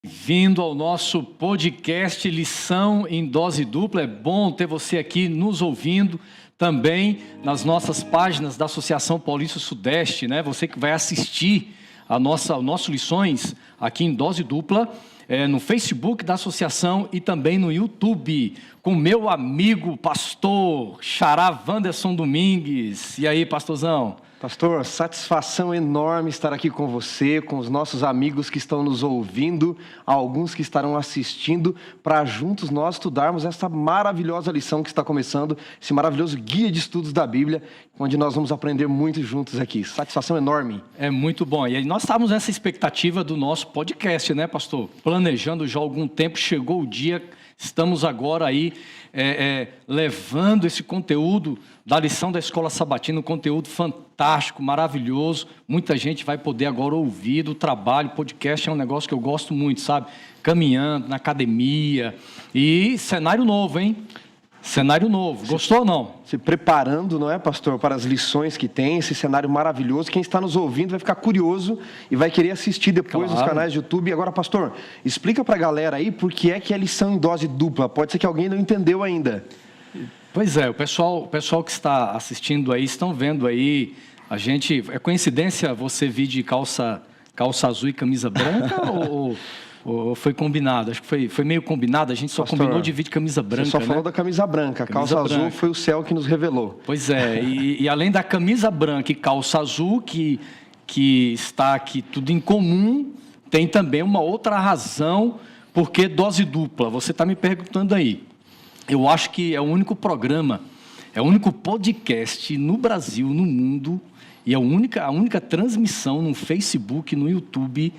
Vindo ao nosso podcast Lição em Dose Dupla. É bom ter você aqui nos ouvindo também nas nossas páginas da Associação Paulista Sudeste, né? Você que vai assistir o nosso Lições aqui em Dose Dupla, no Facebook da Associação e também no YouTube, com meu amigo pastor Xará Wanderson Domingues. E aí, pastorzão? Pastor, satisfação enorme estar aqui com você, com os nossos amigos que estão nos ouvindo, alguns que estarão assistindo, para juntos nós estudarmos essa maravilhosa lição que está começando, esse maravilhoso guia de estudos da Bíblia, onde nós vamos aprender muito juntos aqui. Satisfação enorme. É muito bom. E aí nós estávamos nessa expectativa do nosso podcast, né, pastor? Planejando já há algum tempo, chegou o dia, estamos agora aí levando esse conteúdo da lição da Escola Sabatina, um conteúdo fantástico, maravilhoso. Muita gente vai poder agora ouvir do trabalho. Podcast é um negócio que eu gosto muito, sabe? Caminhando, na academia. E cenário novo, hein? Cenário novo. Gostou ou não? Se preparando, não é, pastor, para as lições que tem, esse cenário maravilhoso. Quem está nos ouvindo vai ficar curioso e vai querer assistir depois nos canais de YouTube. Agora, pastor, explica para a galera aí por que é lição em dose dupla. Pode ser que alguém não entendeu ainda. Pois é, o pessoal que está assistindo aí, estão vendo aí, a gente... É coincidência você vir de calça azul e camisa branca ou foi combinado? Acho que foi meio combinado, a gente só combinou de vir de camisa branca, você só falou da camisa branca, a calça azul foi o céu que nos revelou. Pois é, e além da camisa branca e calça azul, que está aqui tudo em comum, tem também uma outra razão, porque dose dupla, você está me perguntando aí. Eu acho que é o único programa, é o único podcast no Brasil, no mundo, e a única transmissão no Facebook e no YouTube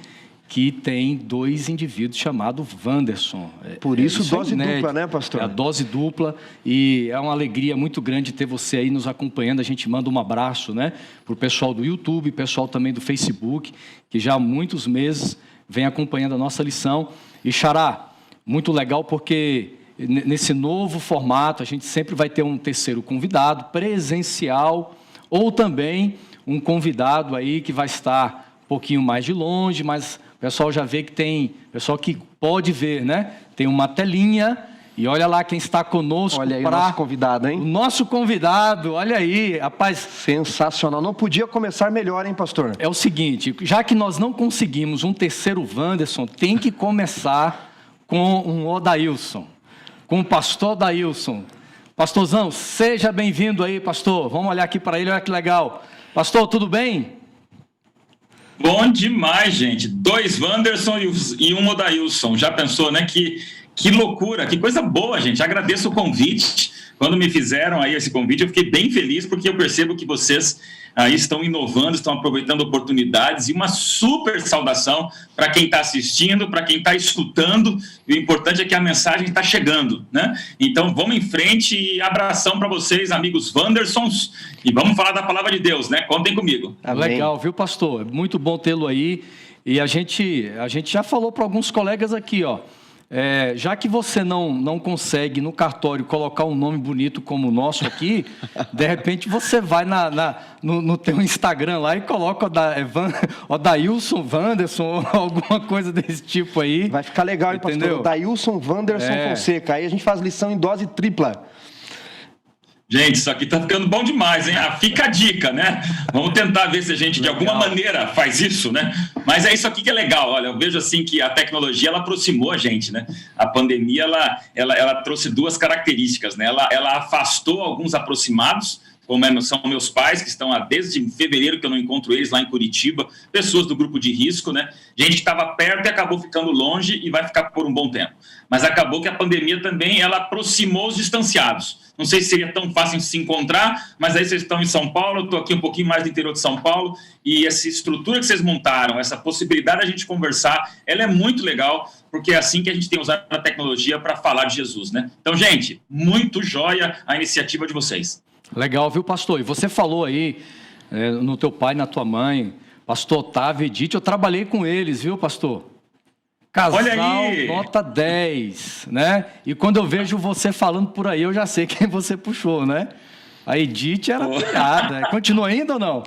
que tem dois indivíduos chamados Wanderson. Por isso dose dupla, né, pastor? É a dose dupla, e é uma alegria muito grande ter você aí nos acompanhando. A gente manda um abraço, né, para o pessoal do YouTube, pessoal também do Facebook, que já há muitos meses vem acompanhando a nossa lição. E Xará, muito legal porque nesse novo formato a gente sempre vai ter um terceiro convidado presencial ou também um convidado aí que vai estar um pouquinho mais de longe, mas o pessoal já vê que tem, pessoal que pode ver, né? Tem uma telinha e olha lá quem está conosco. Olha aí o nosso convidado, hein? O nosso convidado, olha aí, rapaz. Sensacional, não podia começar melhor, hein, pastor? É o seguinte, já que nós não conseguimos um terceiro Wanderson, tem que começar com um Odailson, com o pastor Odailson. Pastorzão, seja bem-vindo aí, pastor. Vamos olhar aqui para ele, olha que legal. Pastor, tudo bem? Bom demais, gente. 2 Wanderson e um Odailson. Já pensou, né? Que loucura, que coisa boa, gente. Agradeço o convite. Quando me fizeram aí esse convite, eu fiquei bem feliz, porque eu percebo que vocês aí estão inovando, estão aproveitando oportunidades, e uma super saudação para quem está assistindo, para quem está escutando. E o importante é que a mensagem está chegando, né? Então, vamos em frente e abração para vocês, amigos Wandersons, e vamos falar da palavra de Deus, né? Contem comigo. Legal, viu, pastor? É muito bom tê-lo aí. E a gente já falou para alguns colegas aqui, ó. Já que você não consegue no cartório colocar um nome bonito como o nosso aqui, de repente você vai no teu Instagram lá e coloca Odailson Wanderson ou alguma coisa desse tipo aí. Vai ficar legal, hein, pastor? Odailson Wanderson Fonseca. Aí a gente faz lição em dose tripla. Gente, isso aqui tá ficando bom demais, hein? Fica a dica, né? Vamos tentar ver se a gente, de alguma maneira, faz isso, né? Mas é isso aqui que é legal. Olha, eu vejo assim que a tecnologia, ela aproximou a gente, né? A pandemia, ela trouxe duas características, né? Ela afastou alguns aproximados, como são meus pais, que estão desde fevereiro que eu não encontro eles lá em Curitiba, pessoas do grupo de risco, né? Gente que estava perto e acabou ficando longe e vai ficar por um bom tempo. Mas acabou que a pandemia também, ela aproximou os distanciados. Não sei se seria tão fácil de se encontrar, mas aí vocês estão em São Paulo, eu estou aqui um pouquinho mais do interior de São Paulo, e essa estrutura que vocês montaram, essa possibilidade de a gente conversar, ela é muito legal, porque é assim que a gente tem usado a tecnologia para falar de Jesus, né? Então, gente, muito joia a iniciativa de vocês. Legal, viu, pastor? E você falou aí no teu pai, na tua mãe, pastor Otávio e Edith, eu trabalhei com eles, viu, pastor? Casal, nota 10, né? E quando eu vejo você falando por aí, eu já sei quem você puxou, né? A Edith era piada. Continua ainda ou não?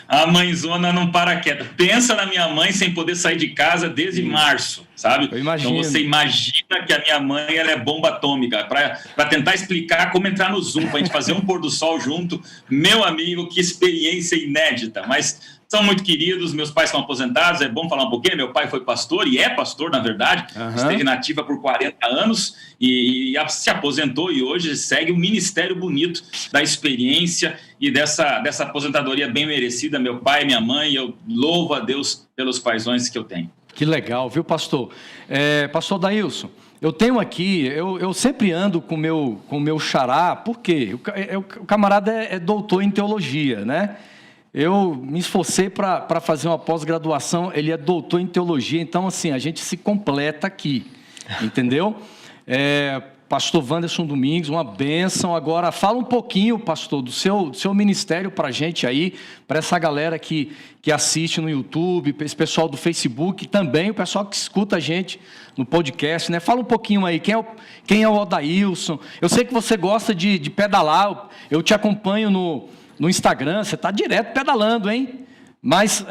A mãezona não para quieta. Pensa na minha mãe sem poder sair de casa desde março, sabe? Eu imagino. Então você imagina que a minha mãe, ela é bomba atômica. Para tentar explicar como entrar no Zoom, para a gente fazer um pôr do sol junto. Meu amigo, que experiência inédita. Mas são muito queridos, meus pais são aposentados, é bom falar um pouquinho, meu pai foi pastor, e é pastor, na verdade, esteve na ativa por 40 anos, e se aposentou, e hoje segue um ministério bonito da experiência e dessa aposentadoria bem merecida, meu pai e minha mãe, eu louvo a Deus pelos paizões que eu tenho. Que legal, viu, pastor? Pastor Daílson, eu tenho aqui, eu sempre ando com o meu xará, por quê? O camarada é doutor em teologia, né? Eu me esforcei para fazer uma pós-graduação, ele é doutor em teologia, então, assim, a gente se completa aqui, entendeu? Pastor Wanderson Domingos, uma bênção. Agora, fala um pouquinho, pastor, do seu ministério para a gente aí, para essa galera que assiste no YouTube, esse pessoal do Facebook, também o pessoal que escuta a gente no podcast, né? Fala um pouquinho aí, quem é o Odaílson? Eu sei que você gosta de pedalar, eu te acompanho no Instagram, você está direto pedalando, hein? Mas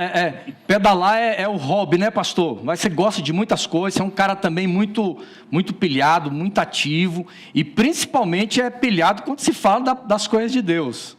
pedalar é o hobby, né, pastor? Mas você gosta de muitas coisas, você é um cara também muito, muito pilhado, muito ativo, e principalmente é pilhado quando se fala das coisas de Deus.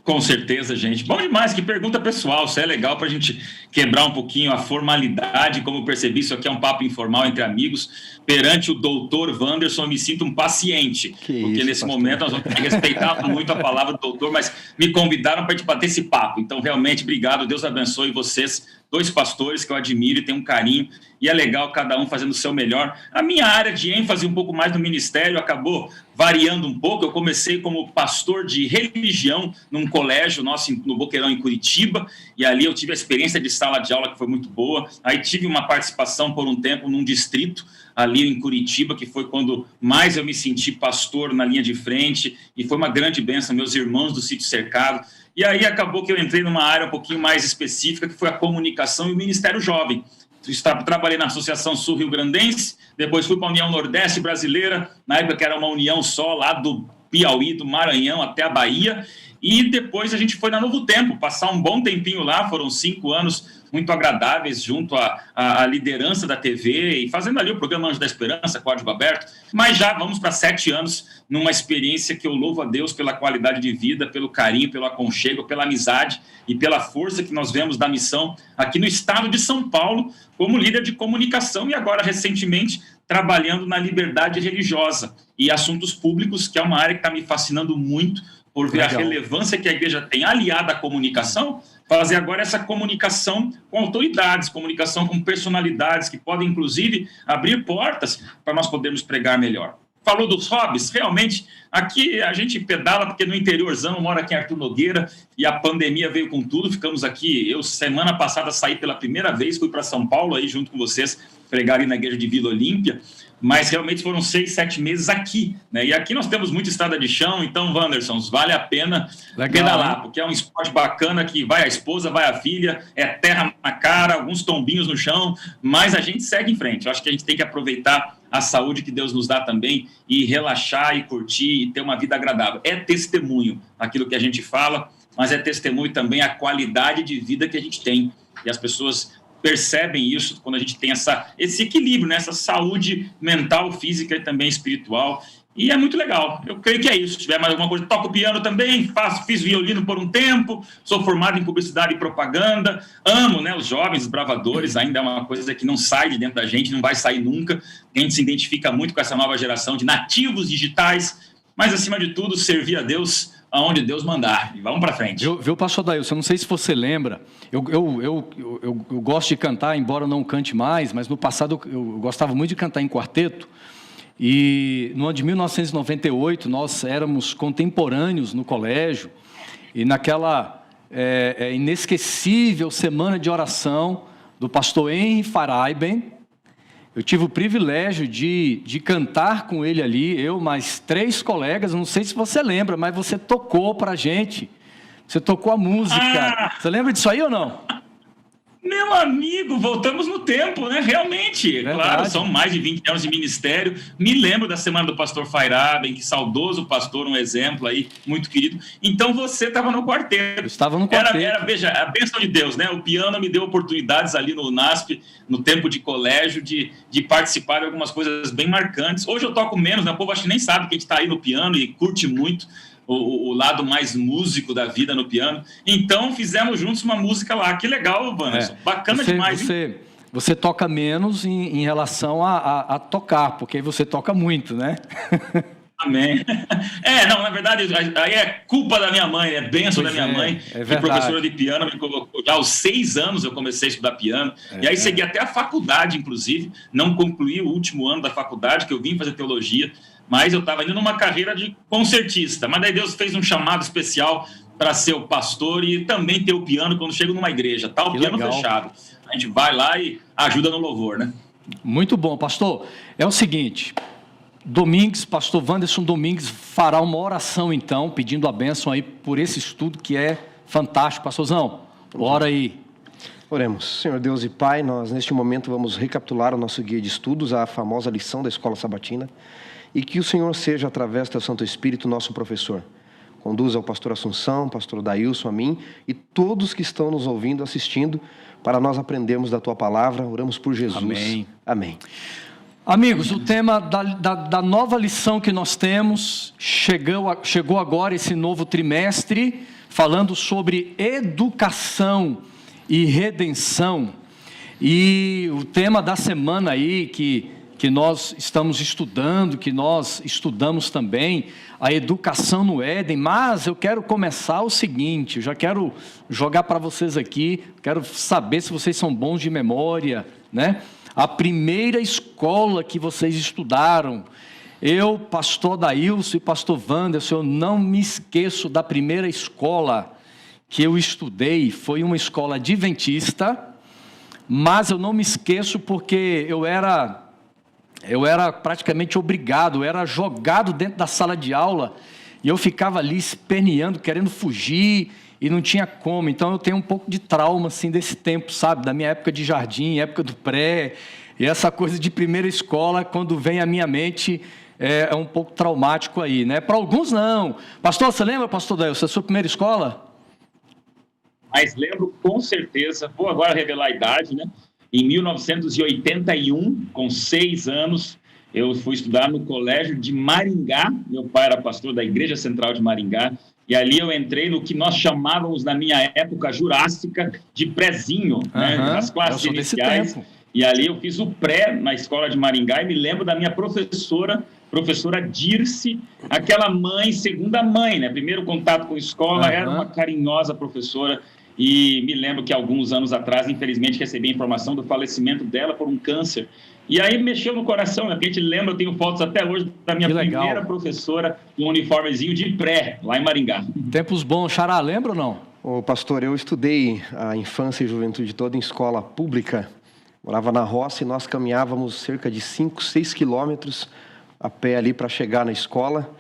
Com certeza, gente. Bom demais, que pergunta pessoal. Isso é legal para a gente quebrar um pouquinho a formalidade. Como eu percebi, isso aqui é um papo informal entre amigos. Perante o doutor Wanderson, eu me sinto um paciente. Porque nesse momento nós vamos ter que respeitar muito a palavra do doutor, mas me convidaram para a gente bater esse papo. Então, realmente, obrigado. Deus abençoe vocês, dois pastores que eu admiro e tenho um carinho. E é legal cada um fazendo o seu melhor. A minha área de ênfase um pouco mais no ministério acabou variando um pouco. Eu comecei como pastor de religião num colégio nosso no Boqueirão, em Curitiba, e ali eu tive a experiência de sala de aula que foi muito boa. Aí tive uma participação por um tempo num distrito ali em Curitiba, que foi quando mais eu me senti pastor na linha de frente, e foi uma grande bênção, meus irmãos do Sítio Cercado. E aí acabou que eu entrei numa área um pouquinho mais específica, que foi a comunicação e o Ministério Jovem. Trabalhei na Associação Sul-Rio Grandense, depois fui para a União Nordeste Brasileira, na época que era uma união só, lá do Piauí, do Maranhão até a Bahia, e depois a gente foi na Novo Tempo, passar um bom tempinho lá, foram 5 anos muito agradáveis junto à liderança da TV e fazendo ali o programa Anjo da Esperança, Código Aberto, mas já vamos para 7 anos numa experiência que eu louvo a Deus pela qualidade de vida, pelo carinho, pelo aconchego, pela amizade e pela força que nós vemos da missão aqui no estado de São Paulo como líder de comunicação e agora recentemente trabalhando na liberdade religiosa e assuntos públicos, que é uma área que está me fascinando muito por ver a relevância que a igreja tem aliada à comunicação, fazer agora essa comunicação com autoridades, comunicação com personalidades que podem, inclusive, abrir portas para nós podermos pregar melhor. Falou dos hobbies, realmente, aqui a gente pedala, porque no interiorzão, mora aqui em Arthur Nogueira, e a pandemia veio com tudo, ficamos aqui, eu semana passada saí pela primeira vez, fui para São Paulo, aí junto com vocês, pregar ali na igreja de Vila Olímpia, mas realmente foram 6, 7 meses aqui, né? E aqui nós temos muita estrada de chão, então, Wanderson, vale a pena pedalar, porque é um esporte bacana que vai a esposa, vai a filha, é terra na cara, alguns tombinhos no chão, mas a gente segue em frente. Eu acho que a gente tem que aproveitar a saúde que Deus nos dá também e relaxar e curtir e ter uma vida agradável. É testemunho aquilo que a gente fala, mas é testemunho também a qualidade de vida que a gente tem. E as pessoas percebem isso quando a gente tem esse equilíbrio, né? Essa saúde mental, física e também espiritual. E é muito legal. Eu creio que é isso. Se tiver mais alguma coisa, toco piano também, fiz violino por um tempo, sou formado em publicidade e propaganda, amo, né, os jovens, os bravadores, ainda é uma coisa que não sai de dentro da gente, não vai sair nunca. A gente se identifica muito com essa nova geração de nativos digitais, mas, acima de tudo, servir a Deus aonde Deus mandar. E vamos para frente. Viu, pastor Dailson, eu não sei se você lembra, eu gosto de cantar, embora não cante mais, mas no passado eu gostava muito de cantar em quarteto. E no ano de 1998, nós éramos contemporâneos no colégio, e naquela inesquecível semana de oração do pastor Henry Faraiben, eu tive o privilégio de cantar com ele ali, eu mais 3 colegas, não sei se você lembra, mas você tocou para a gente, você tocou a música. Você lembra disso aí ou não? Meu amigo, voltamos no tempo, né? Realmente, Verdade. Claro, são mais de 20 anos de ministério. Me lembro da semana do pastor Fairaben, que saudoso pastor, um exemplo aí, muito querido. Então você estava no quarteto. Eu estava no quarteto. Veja, a bênção de Deus, né? O piano me deu oportunidades ali no NASP, no tempo de colégio, de participar de algumas coisas bem marcantes. Hoje eu toco menos, né? O povo acho que nem sabe que a gente está aí no piano e curte muito o lado mais músico da vida no piano. Então fizemos juntos uma música lá. Que legal, Wanderson. Bacana demais. Você toca menos em relação a tocar, porque você toca muito, né? Amém. Na verdade, aí é culpa da minha mãe, é bênção da minha mãe, que professora de piano me colocou. Já aos 6 anos eu comecei a estudar piano, e aí segui até a faculdade, inclusive, não concluí o último ano da faculdade, que eu vim fazer teologia, mas eu estava indo numa carreira de concertista, mas daí Deus fez um chamado especial para ser o pastor e também ter o piano quando chego numa igreja, tá? O piano fechado. A gente vai lá e ajuda no louvor, né? Muito bom, pastor. É o seguinte, pastor Wanderson Domingues fará uma oração então, pedindo a bênção aí por esse estudo que é fantástico. Pastorzão, ora aí. Oremos. Senhor Deus e Pai, nós neste momento vamos recapitular o nosso guia de estudos, a famosa lição da Escola Sabatina, e que o Senhor seja, através do teu Santo Espírito, nosso professor. Conduza ao pastor Assunção, pastor Dailson, a mim e todos que estão nos ouvindo, assistindo, para nós aprendermos da tua palavra. Oramos por Jesus. Amém. Amém. Amigos, o tema da nova lição que nós temos, chegou agora esse novo trimestre, falando sobre educação e redenção. E o tema da semana aí que nós estamos estudando, que nós estudamos também, a educação no Éden. Mas eu quero começar o seguinte, eu já quero jogar para vocês aqui, quero saber se vocês são bons de memória, né? A primeira escola que vocês estudaram, eu, pastor Dailson e pastor Wanderson, eu não me esqueço da primeira escola que eu estudei, foi uma escola adventista, mas eu não me esqueço porque eu era praticamente obrigado, eu era jogado dentro da sala de aula, e eu ficava ali esperneando, querendo fugir, e não tinha como. Então eu tenho um pouco de trauma assim desse tempo, sabe, da minha época de jardim, época do pré, e essa coisa de primeira escola, quando vem à minha mente, é um pouco traumático aí, né? Para alguns não. Pastor, você lembra, pastor Dailson, a sua primeira escola? Mas lembro com certeza, vou agora revelar a idade, né? Em 1981, com 6 anos, eu fui estudar no colégio de Maringá. Meu pai era pastor da Igreja Central de Maringá. E ali eu entrei no que nós chamávamos, na minha época jurássica, de prézinho, né? Nas classes iniciais. E ali eu fiz o pré na escola de Maringá e me lembro da minha professora Dirce, aquela mãe, segunda mãe, né? Primeiro contato com a escola, era uma carinhosa professora. E me lembro que alguns anos atrás, infelizmente, recebi a informação do falecimento dela por um câncer. E aí mexeu no coração, né? Porque a gente lembra, eu tenho fotos até hoje da minha primeira professora com um uniformezinho de pré, lá em Maringá. Tempos bons. Xará, lembra ou não? Ô, pastor, eu estudei a infância e juventude toda em escola pública. Morava na roça e nós caminhávamos cerca de 5, 6 quilômetros a pé ali para chegar na escola.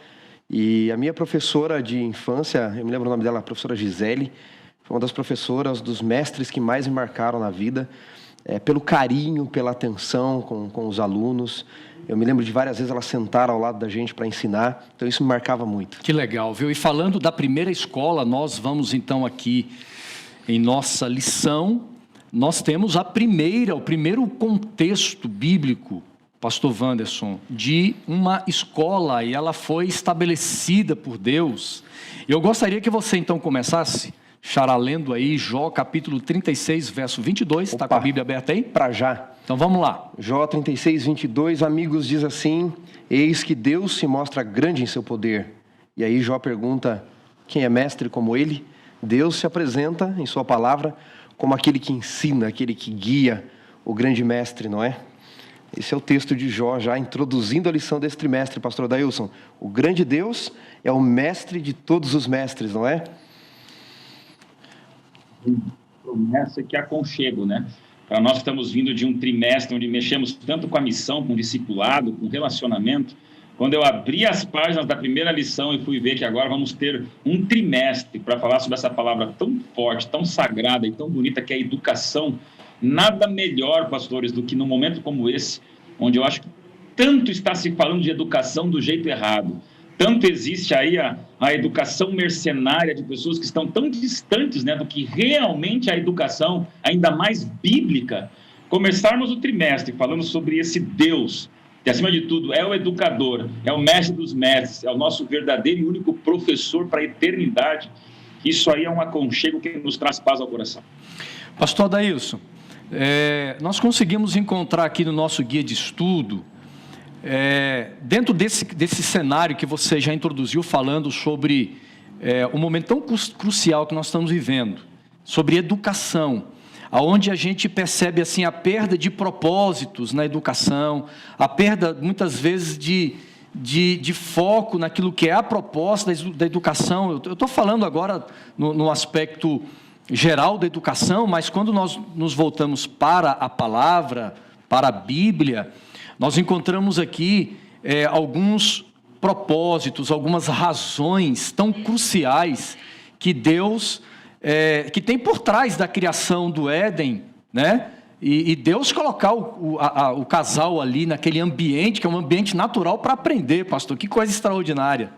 E a minha professora de infância, eu me lembro o nome dela, a professora Gisele, foi uma das professoras, dos mestres que mais me marcaram na vida, pelo carinho, pela atenção com os alunos. Eu me lembro de várias vezes ela sentar ao lado da gente para ensinar, então isso me marcava muito. Que legal, viu? E falando da primeira escola, nós vamos então aqui, em nossa lição, nós temos o primeiro contexto bíblico pastor Wanderson, de uma escola, e ela foi estabelecida por Deus. Eu gostaria que você então começasse, Xará, lendo aí Jó capítulo 36, verso 22, está com a Bíblia aberta aí? Para já. Então vamos lá. Jó 36, 22, amigos, diz assim: eis que Deus se mostra grande em seu poder. E aí Jó pergunta, quem é mestre como ele? Deus se apresenta em sua palavra como aquele que ensina, aquele que guia, o grande mestre, não é? Esse é o texto de Jó, já introduzindo a lição desse trimestre, pastor Adailson. O grande Deus é o mestre de todos os mestres, não é? Promessa que aconchego, né? Para nós estamos vindo de um trimestre onde mexemos tanto com a missão, com o discipulado, com o relacionamento. Quando eu abri as páginas da primeira lição e fui ver que agora vamos ter um trimestre para falar sobre essa palavra tão forte, tão sagrada e tão bonita que é a educação, nada melhor, pastores, do que num momento como esse, onde eu acho que tanto está se falando de educação do jeito errado, tanto existe aí a educação mercenária de pessoas que estão tão distantes, né, do que realmente a educação, ainda mais bíblica. Começarmos o trimestre falando sobre esse Deus, que acima de tudo é o educador, é o mestre dos mestres, é o nosso verdadeiro e único professor para a eternidade. Isso aí é um aconchego que nos traz paz ao coração. Pastor Adailson, nós conseguimos encontrar aqui no nosso guia de estudo, dentro desse cenário que você já introduziu, falando sobre um momento tão crucial que nós estamos vivendo, sobre educação, onde a gente percebe assim, a perda de propósitos na educação, a perda muitas vezes de foco naquilo que é a proposta da educação. Eu estou falando agora no aspecto geral da educação, mas quando nós nos voltamos para a palavra, para a Bíblia, nós encontramos aqui alguns propósitos, algumas razões tão cruciais que Deus, que tem por trás da criação do Éden, né? E Deus colocar o casal ali naquele ambiente, que é um ambiente natural para aprender, pastor. Que coisa extraordinária.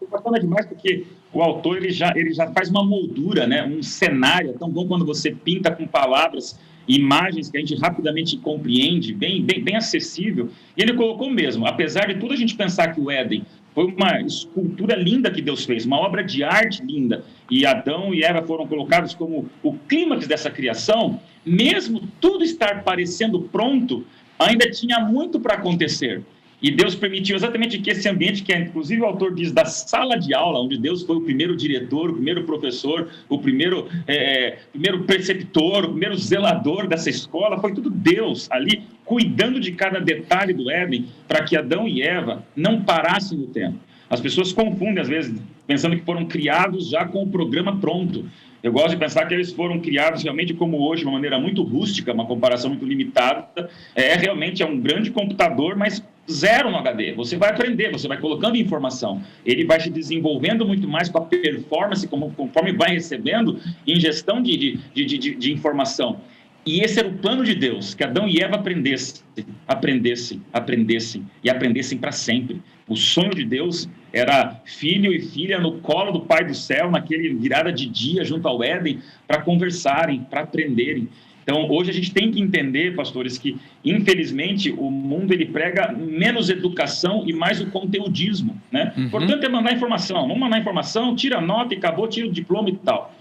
Bacana demais, porque o autor ele já faz uma moldura, né? Um cenário. É tão bom quando você pinta com palavras, imagens que a gente rapidamente compreende, bem acessível. E ele colocou mesmo, apesar de tudo a gente pensar que o Éden foi uma escultura linda que Deus fez, uma obra de arte linda, e Adão e Eva foram colocados como o clímax dessa criação, mesmo tudo estar parecendo pronto, ainda tinha muito para acontecer. E Deus permitiu exatamente que esse ambiente, que inclusive o autor diz da sala de aula, onde Deus foi o primeiro diretor, o primeiro professor, o primeiro preceptor, o primeiro zelador dessa escola, foi tudo Deus ali cuidando de cada detalhe do Éden para que Adão e Eva não parassem no tempo. As pessoas confundem, às vezes, pensando que foram criados já com o programa pronto. Eu gosto de pensar que eles foram criados realmente como hoje, de uma maneira muito rústica, uma comparação muito limitada. Realmente é um grande computador, mas zero no HD. Você vai aprender, você vai colocando informação. Ele vai se desenvolvendo muito mais com a performance, conforme vai recebendo ingestão de informação. E esse era o plano de Deus, que Adão e Eva aprendessem e aprendessem para sempre. O sonho de Deus era filho e filha no colo do Pai do céu, naquele virada de dia junto ao Éden, para conversarem, para aprenderem. Então, hoje a gente tem que entender, pastores, que, infelizmente, o mundo ele prega menos educação e mais o conteudismo, né? Uhum. Portanto, é mandar informação. Vamos mandar informação, tira a nota e acabou, tira o diploma e tal.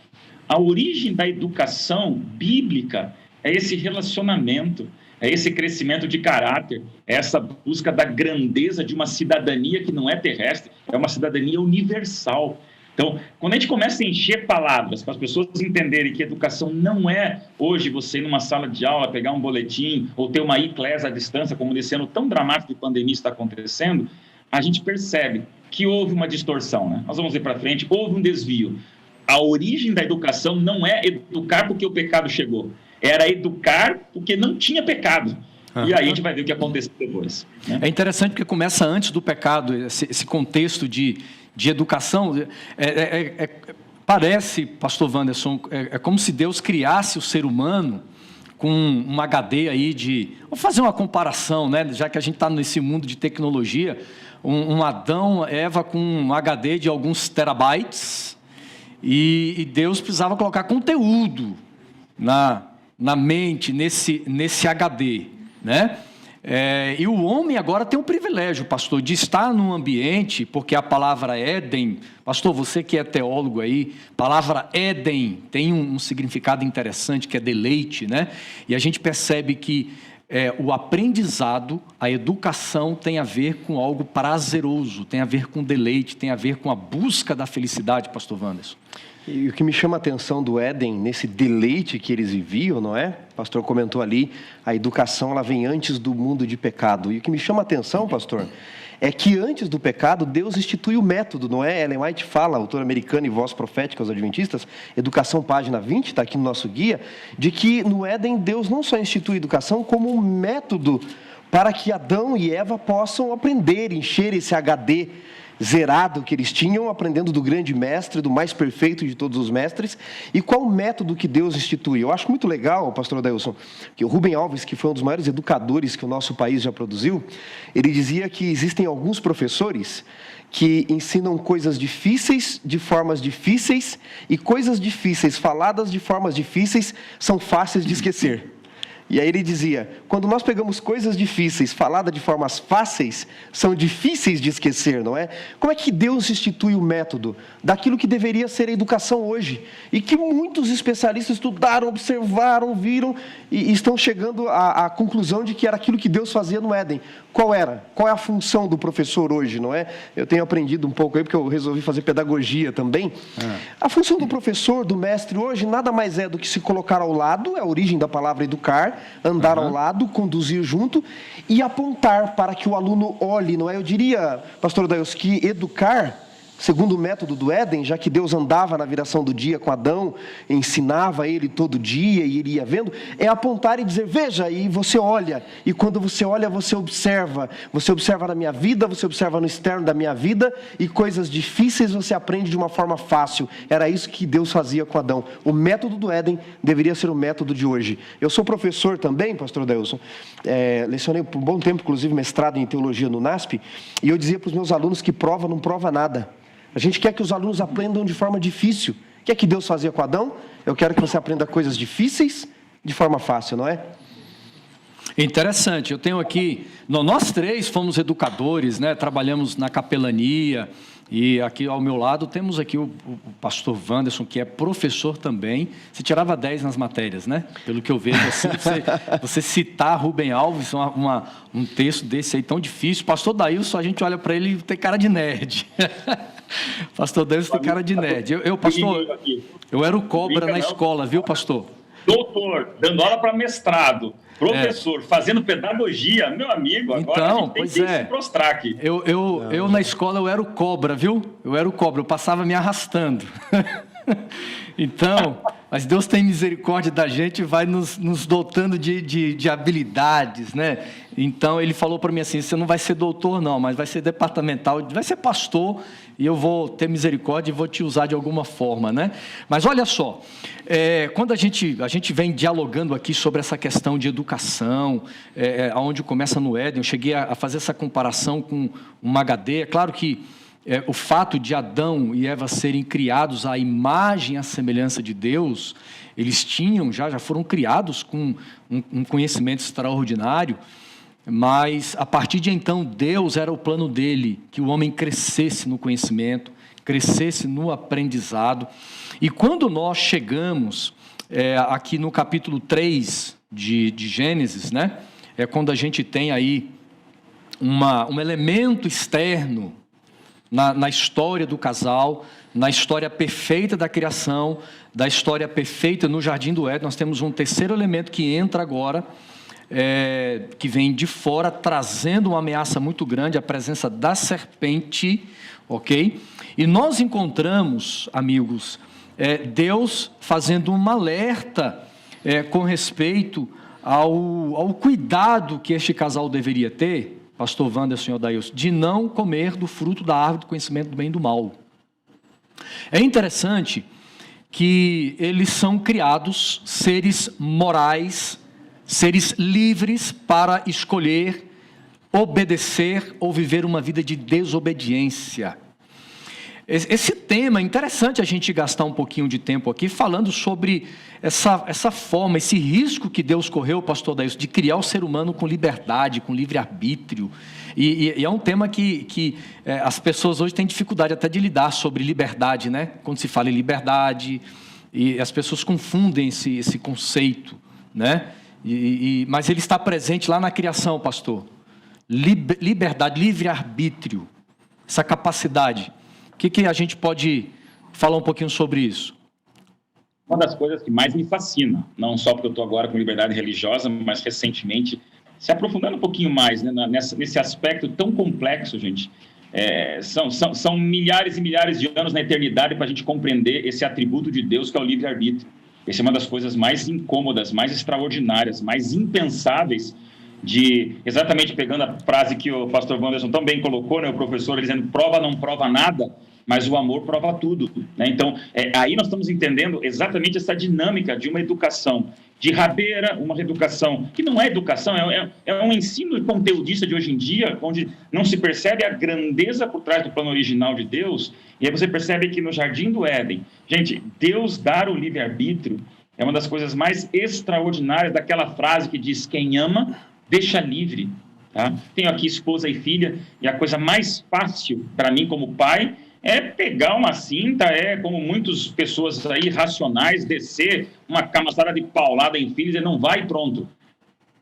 A origem da educação bíblica é esse relacionamento, é esse crescimento de caráter, é essa busca da grandeza de uma cidadania que não é terrestre, é uma cidadania universal. Então, quando a gente começa a encher palavras para as pessoas entenderem que educação não é hoje você ir numa sala de aula, pegar um boletim ou ter uma e-class à distância, como nesse ano tão dramático de pandemia está acontecendo, a gente percebe que houve uma distorção, né? Nós vamos ver para frente, houve um desvio. A origem da educação não é educar porque o pecado chegou, era educar porque não tinha pecado. E aí a gente vai ver o que aconteceu depois, né? É interessante porque começa antes do pecado, esse contexto de educação. Parece, pastor Wanderson, é como se Deus criasse o ser humano com um HD aí vou fazer uma comparação, né? Já que a gente está nesse mundo de tecnologia, um Adão, Eva com um HD de alguns terabytes, e Deus precisava colocar conteúdo na mente, nesse HD, né? E o homem agora tem o privilégio, pastor, de estar num ambiente, porque a palavra Éden, pastor, você que é teólogo aí, palavra Éden tem um significado interessante, que é deleite, né? E a gente percebe que o aprendizado, a educação tem a ver com algo prazeroso, tem a ver com deleite, tem a ver com a busca da felicidade, pastor Wanderson. E o que me chama a atenção do Éden, nesse deleite que eles viviam, não é? O pastor comentou ali, a educação ela vem antes do mundo de pecado. E o que me chama a atenção, pastor, é que antes do pecado, Deus institui o método, não é? Ellen White fala, autor americano e voz profética aos adventistas, Educação, página 20, está aqui no nosso guia, de que no Éden Deus não só institui a educação, como um método para que Adão e Eva possam aprender, encher esse HD zerado que eles tinham, aprendendo do grande mestre, do mais perfeito de todos os mestres. E qual o método que Deus institui? Eu acho muito legal, pastor Adailson, que o Rubem Alves, que foi um dos maiores educadores que o nosso país já produziu, ele dizia que existem alguns professores que ensinam coisas difíceis de formas difíceis, e coisas difíceis faladas de formas difíceis são fáceis de esquecer. E aí ele dizia, quando nós pegamos coisas difíceis, faladas de formas fáceis, são difíceis de esquecer, não é? Como é que Deus institui o método daquilo que deveria ser a educação hoje? E que muitos especialistas estudaram, observaram, viram e estão chegando à conclusão de que era aquilo que Deus fazia no Éden. Qual era? Qual é a função do professor hoje, não é? Eu tenho aprendido um pouco aí, porque eu resolvi fazer pedagogia também. A função do professor, do mestre hoje, nada mais é do que se colocar ao lado, é a origem da palavra educar, andar ao lado, conduzir junto e apontar para que o aluno olhe, não é? Eu diria, pastor Adailson, que educar, segundo o método do Éden, já que Deus andava na viração do dia com Adão, ensinava ele todo dia e ele ia vendo, é apontar e dizer, veja, e você olha, e quando você olha, você observa na minha vida, você observa no externo da minha vida, e coisas difíceis você aprende de uma forma fácil. Era isso que Deus fazia com Adão. O método do Éden deveria ser o método de hoje. Eu sou professor também, pastor Adailson, lecionei por um bom tempo, inclusive mestrado em teologia no NASP, e eu dizia para os meus alunos que prova não prova nada. A gente quer que os alunos aprendam de forma difícil. O que é que Deus fazia com Adão? Eu quero que você aprenda coisas difíceis de forma fácil, não é? Interessante. Eu tenho aqui... Nós três fomos educadores, né? Trabalhamos na capelania. E aqui ao meu lado temos aqui o pastor Wanderson, que é professor também. Você tirava 10 nas matérias, né? Pelo que eu vejo, você citar Rubem Alves, um texto desse aí tão difícil. Pastor Dailson, a gente olha para ele e tem cara de nerd. Pastor Dailson tem cara de nerd. Pastor, eu era o cobra na escola, viu, pastor? Doutor, dando aula para mestrado, professor, fazendo pedagogia, meu amigo, agora então, a gente tem que se prostrar aqui. Eu na escola eu era o cobra, viu? Eu passava me arrastando. Então, mas Deus tem misericórdia da gente e vai nos dotando de habilidades, né? Então, ele falou para mim assim, você não vai ser doutor não, mas vai ser departamental, vai ser pastor, e eu vou ter misericórdia e vou te usar de alguma forma, né? Mas olha só, quando a gente vem dialogando aqui sobre essa questão de educação, onde começa no Éden, eu cheguei a fazer essa comparação com um HD, é claro que o fato de Adão e Eva serem criados à imagem e à semelhança de Deus, eles já foram criados com um conhecimento extraordinário, mas a partir de então Deus era o plano dele, que o homem crescesse no conhecimento, crescesse no aprendizado. E quando nós chegamos aqui no capítulo 3 de Gênesis, né, é quando a gente tem aí um elemento externo na história do casal, na história perfeita da criação, da história perfeita no Jardim do Éden. Nós temos um terceiro elemento que entra agora, que vem de fora, trazendo uma ameaça muito grande, a presença da serpente, ok? E nós encontramos, amigos, Deus fazendo um alerta com respeito ao cuidado que este casal deveria ter, pastor Wanderson e Adailson, de não comer do fruto da árvore do conhecimento do bem e do mal. É interessante que eles são criados seres morais, seres livres para escolher, obedecer ou viver uma vida de desobediência. esse tema, é interessante a gente gastar um pouquinho de tempo aqui falando sobre essa forma, esse risco que Deus correu, pastor Daílson, de criar o ser humano com liberdade, com livre-arbítrio. E é um tema que as pessoas hoje têm dificuldade até de lidar sobre liberdade, né? Quando se fala em liberdade, e as pessoas confundem esse conceito, né? Mas ele está presente lá na criação, pastor. Liberdade, livre-arbítrio, essa capacidade. O que a gente pode falar um pouquinho sobre isso? Uma das coisas que mais me fascina, não só porque eu estou agora com liberdade religiosa, mas recentemente, se aprofundando um pouquinho mais, né, nesse aspecto tão complexo, gente, são milhares e milhares de anos na eternidade para a gente compreender esse atributo de Deus que é o livre-arbítrio. Essa é uma das coisas mais incômodas, mais extraordinárias, mais impensáveis, exatamente pegando a frase que o pastor Wanderson tão bem colocou, né, o professor, ele dizendo, prova não prova nada, mas o amor prova tudo, né? Então, aí nós estamos entendendo exatamente essa dinâmica de uma educação de rabeira, uma educação que não é educação, é um ensino conteudista de hoje em dia, onde não se percebe a grandeza por trás do plano original de Deus, e aí você percebe que no Jardim do Éden, gente, Deus dar o livre-arbítrio é uma das coisas mais extraordinárias daquela frase que diz, quem ama, deixa livre. Tá? Tenho aqui esposa e filha, e a coisa mais fácil para mim como pai é pegar uma cinta, como muitas pessoas aí racionais, descer uma camaçada de paulada em filhos e não vai e pronto.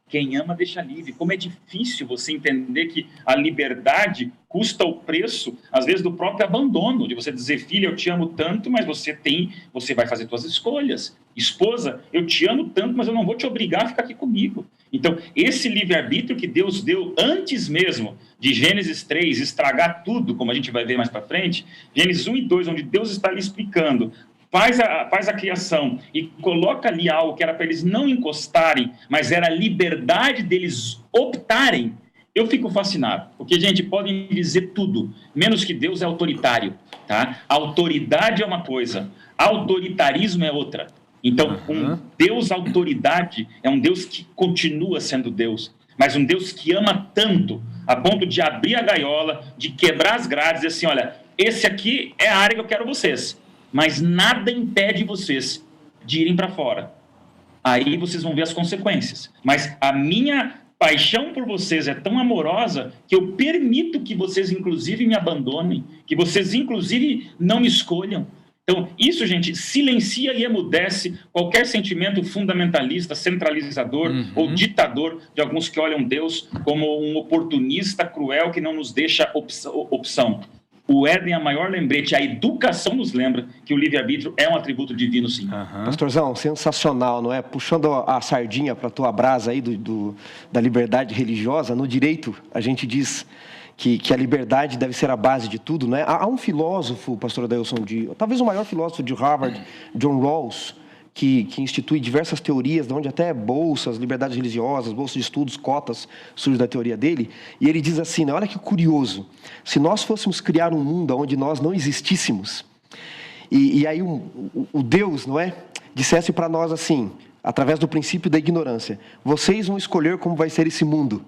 Quem ama deixa livre. Como é difícil você entender que a liberdade custa o preço, às vezes, do próprio abandono, de você dizer, filha, eu te amo tanto, mas você vai fazer suas escolhas. Esposa, eu te amo tanto, mas eu não vou te obrigar a ficar aqui comigo. Então, esse livre-arbítrio que Deus deu antes mesmo de Gênesis 3 estragar tudo, como a gente vai ver mais para frente, Gênesis 1 e 2, onde Deus está lhe explicando, faz a criação e coloca ali algo que era para eles não encostarem, mas era a liberdade deles optarem. Eu fico fascinado, porque, gente, podem dizer tudo, menos que Deus é autoritário, tá? Autoridade é uma coisa, autoritarismo é outra. Então, um Deus autoridade é um Deus que continua sendo Deus, mas um Deus que ama tanto, a ponto de abrir a gaiola, de quebrar as grades e dizer assim, olha, esse aqui é a área que eu quero vocês, mas nada impede vocês de irem para fora. Aí vocês vão ver as consequências. Mas a minha paixão por vocês é tão amorosa que eu permito que vocês, inclusive, me abandonem, que vocês, inclusive, não me escolham. Então, isso, gente, silencia e emudece qualquer sentimento fundamentalista, centralizador ou ditador de alguns que olham Deus como um oportunista cruel que não nos deixa opção. O Éden é a maior lembrete, a educação nos lembra que o livre-arbítrio é um atributo divino, sim. Pastorzão, sensacional, não é? Puxando a sardinha para a tua brasa aí da liberdade religiosa, no direito a gente diz que a liberdade deve ser a base de tudo, né? Há um filósofo, pastor Daílson, talvez o maior filósofo de Harvard, John Rawls, que institui diversas teorias, de onde até bolsas, liberdades religiosas, bolsas de estudos, cotas, surge da teoria dele, e ele diz assim, né, olha que curioso, se nós fôssemos criar um mundo onde nós não existíssemos, e aí o Deus, não é, dissesse para nós assim, através do princípio da ignorância, vocês vão escolher como vai ser esse mundo,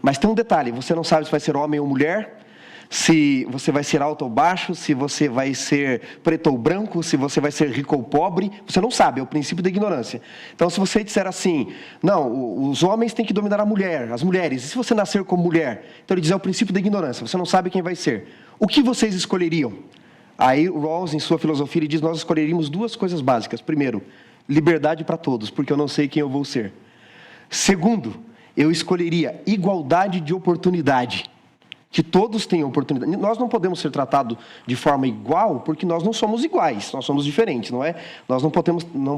mas tem um detalhe, você não sabe se vai ser homem ou mulher, se você vai ser alto ou baixo, se você vai ser preto ou branco, se você vai ser rico ou pobre, você não sabe, é o princípio da ignorância. Então, se você disser assim, não, os homens têm que dominar a mulher, as mulheres, e se você nascer como mulher? Então, ele diz, é o princípio da ignorância, você não sabe quem vai ser. O que vocês escolheriam? Aí, Rawls, em sua filosofia, ele diz, nós escolheríamos duas coisas básicas. Primeiro, liberdade para todos, porque eu não sei quem eu vou ser. Segundo, eu escolheria igualdade de oportunidade. Que todos tenham oportunidade. Nós não podemos ser tratados de forma igual, porque nós não somos iguais, nós somos diferentes, não é? Nós não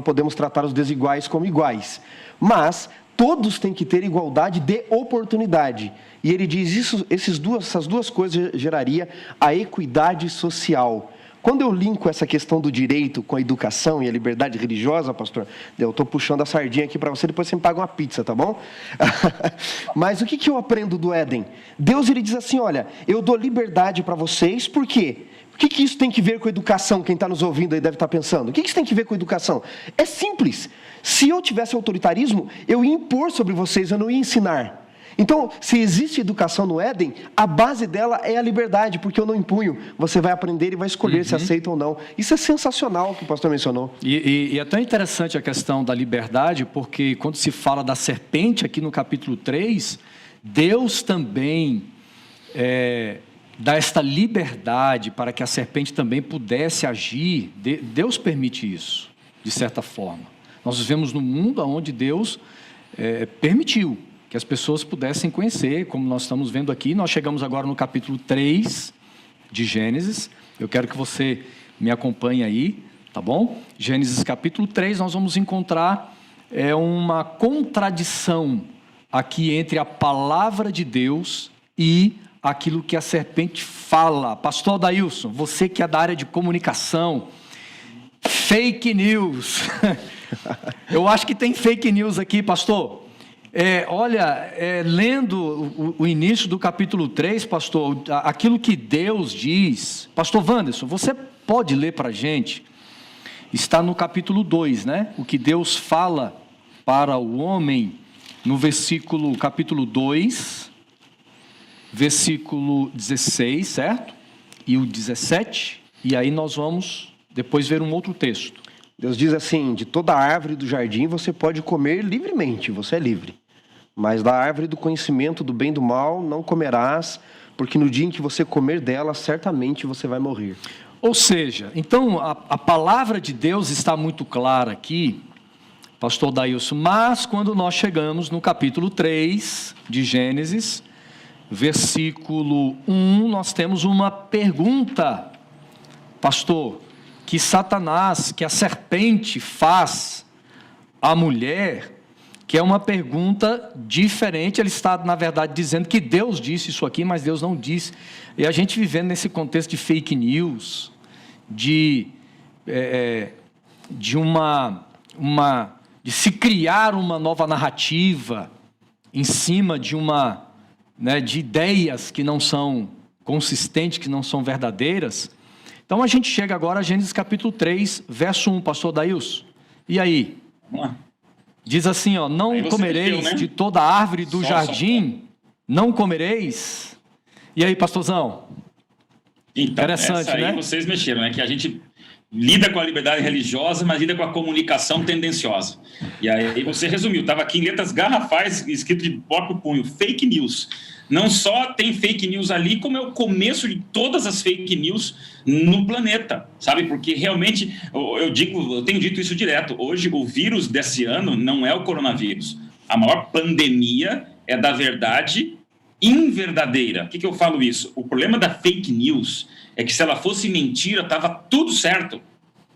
podemos tratar os desiguais como iguais. Mas todos têm que ter igualdade de oportunidade. E ele diz, essas duas coisas geraria a equidade social. Quando eu linko essa questão do direito com a educação e a liberdade religiosa, pastor, eu estou puxando a sardinha aqui para você, depois você me paga uma pizza, tá bom? Mas o que eu aprendo do Éden? Deus, ele diz assim, olha, eu dou liberdade para vocês, por quê? O que isso tem que ver com educação? Quem está nos ouvindo aí deve estar pensando. O que isso tem que ver com educação? É simples. Se eu tivesse autoritarismo, eu ia impor sobre vocês, eu não ia ensinar. Então, se existe educação no Éden, a base dela é a liberdade, porque eu não impunho. Você vai aprender e vai escolher se aceita ou não. Isso é sensacional que o pastor mencionou. E é tão interessante a questão da liberdade, porque quando se fala da serpente aqui no capítulo 3, Deus também dá esta liberdade para que a serpente também pudesse agir. Deus permite isso, de certa forma. Nós vivemos num mundo onde Deus permitiu que as pessoas pudessem conhecer, como nós estamos vendo aqui. Nós chegamos agora no capítulo 3 de Gênesis. Eu quero que você me acompanhe aí, tá bom? Gênesis capítulo 3, nós vamos encontrar uma contradição aqui entre a palavra de Deus e aquilo que a serpente fala. Pastor Adailson, você que é da área de comunicação, fake news. Eu acho que tem fake news aqui, pastor. Lendo o início do capítulo 3, pastor, aquilo que Deus diz. Pastor Wanderson, você pode ler para a gente? Está no capítulo 2, né? O que Deus fala para o homem, no capítulo 2, versículo 16, certo? E o 17, e aí nós vamos depois ver um outro texto. Deus diz assim: de toda árvore do jardim você pode comer livremente, você é livre. Mas da árvore do conhecimento do bem e do mal não comerás, porque no dia em que você comer dela, certamente você vai morrer. Ou seja, então a palavra de Deus está muito clara aqui, pastor Dailson, mas quando nós chegamos no capítulo 3 de Gênesis, versículo 1, nós temos uma pergunta, pastor, que Satanás, que a serpente faz à mulher, que é uma pergunta diferente. Ele está, na verdade, dizendo que Deus disse isso aqui, mas Deus não disse. E a gente vivendo nesse contexto de fake news, de se criar uma nova narrativa em cima de de ideias que não são consistentes, que não são verdadeiras. Então a gente chega agora a Gênesis capítulo 3, verso 1, pastor Dailson. E aí? Vamos lá. Diz assim, não comereis de toda árvore do jardim, não comereis. E aí, pastorzão? Então, interessante, essa aí né? Vocês mexeram, né? Que a gente lida com a liberdade religiosa, mas lida com a comunicação tendenciosa. E aí você resumiu, estava aqui em letras garrafais, escrito de próprio punho, fake news. Não só tem fake news ali, como é o começo de todas as fake news no planeta, sabe? Porque realmente, eu tenho dito isso direto, hoje o vírus desse ano não é o coronavírus. A maior pandemia é da verdade inverdadeira. Por que eu falo isso? O problema da fake news é que se ela fosse mentira, estava tudo certo.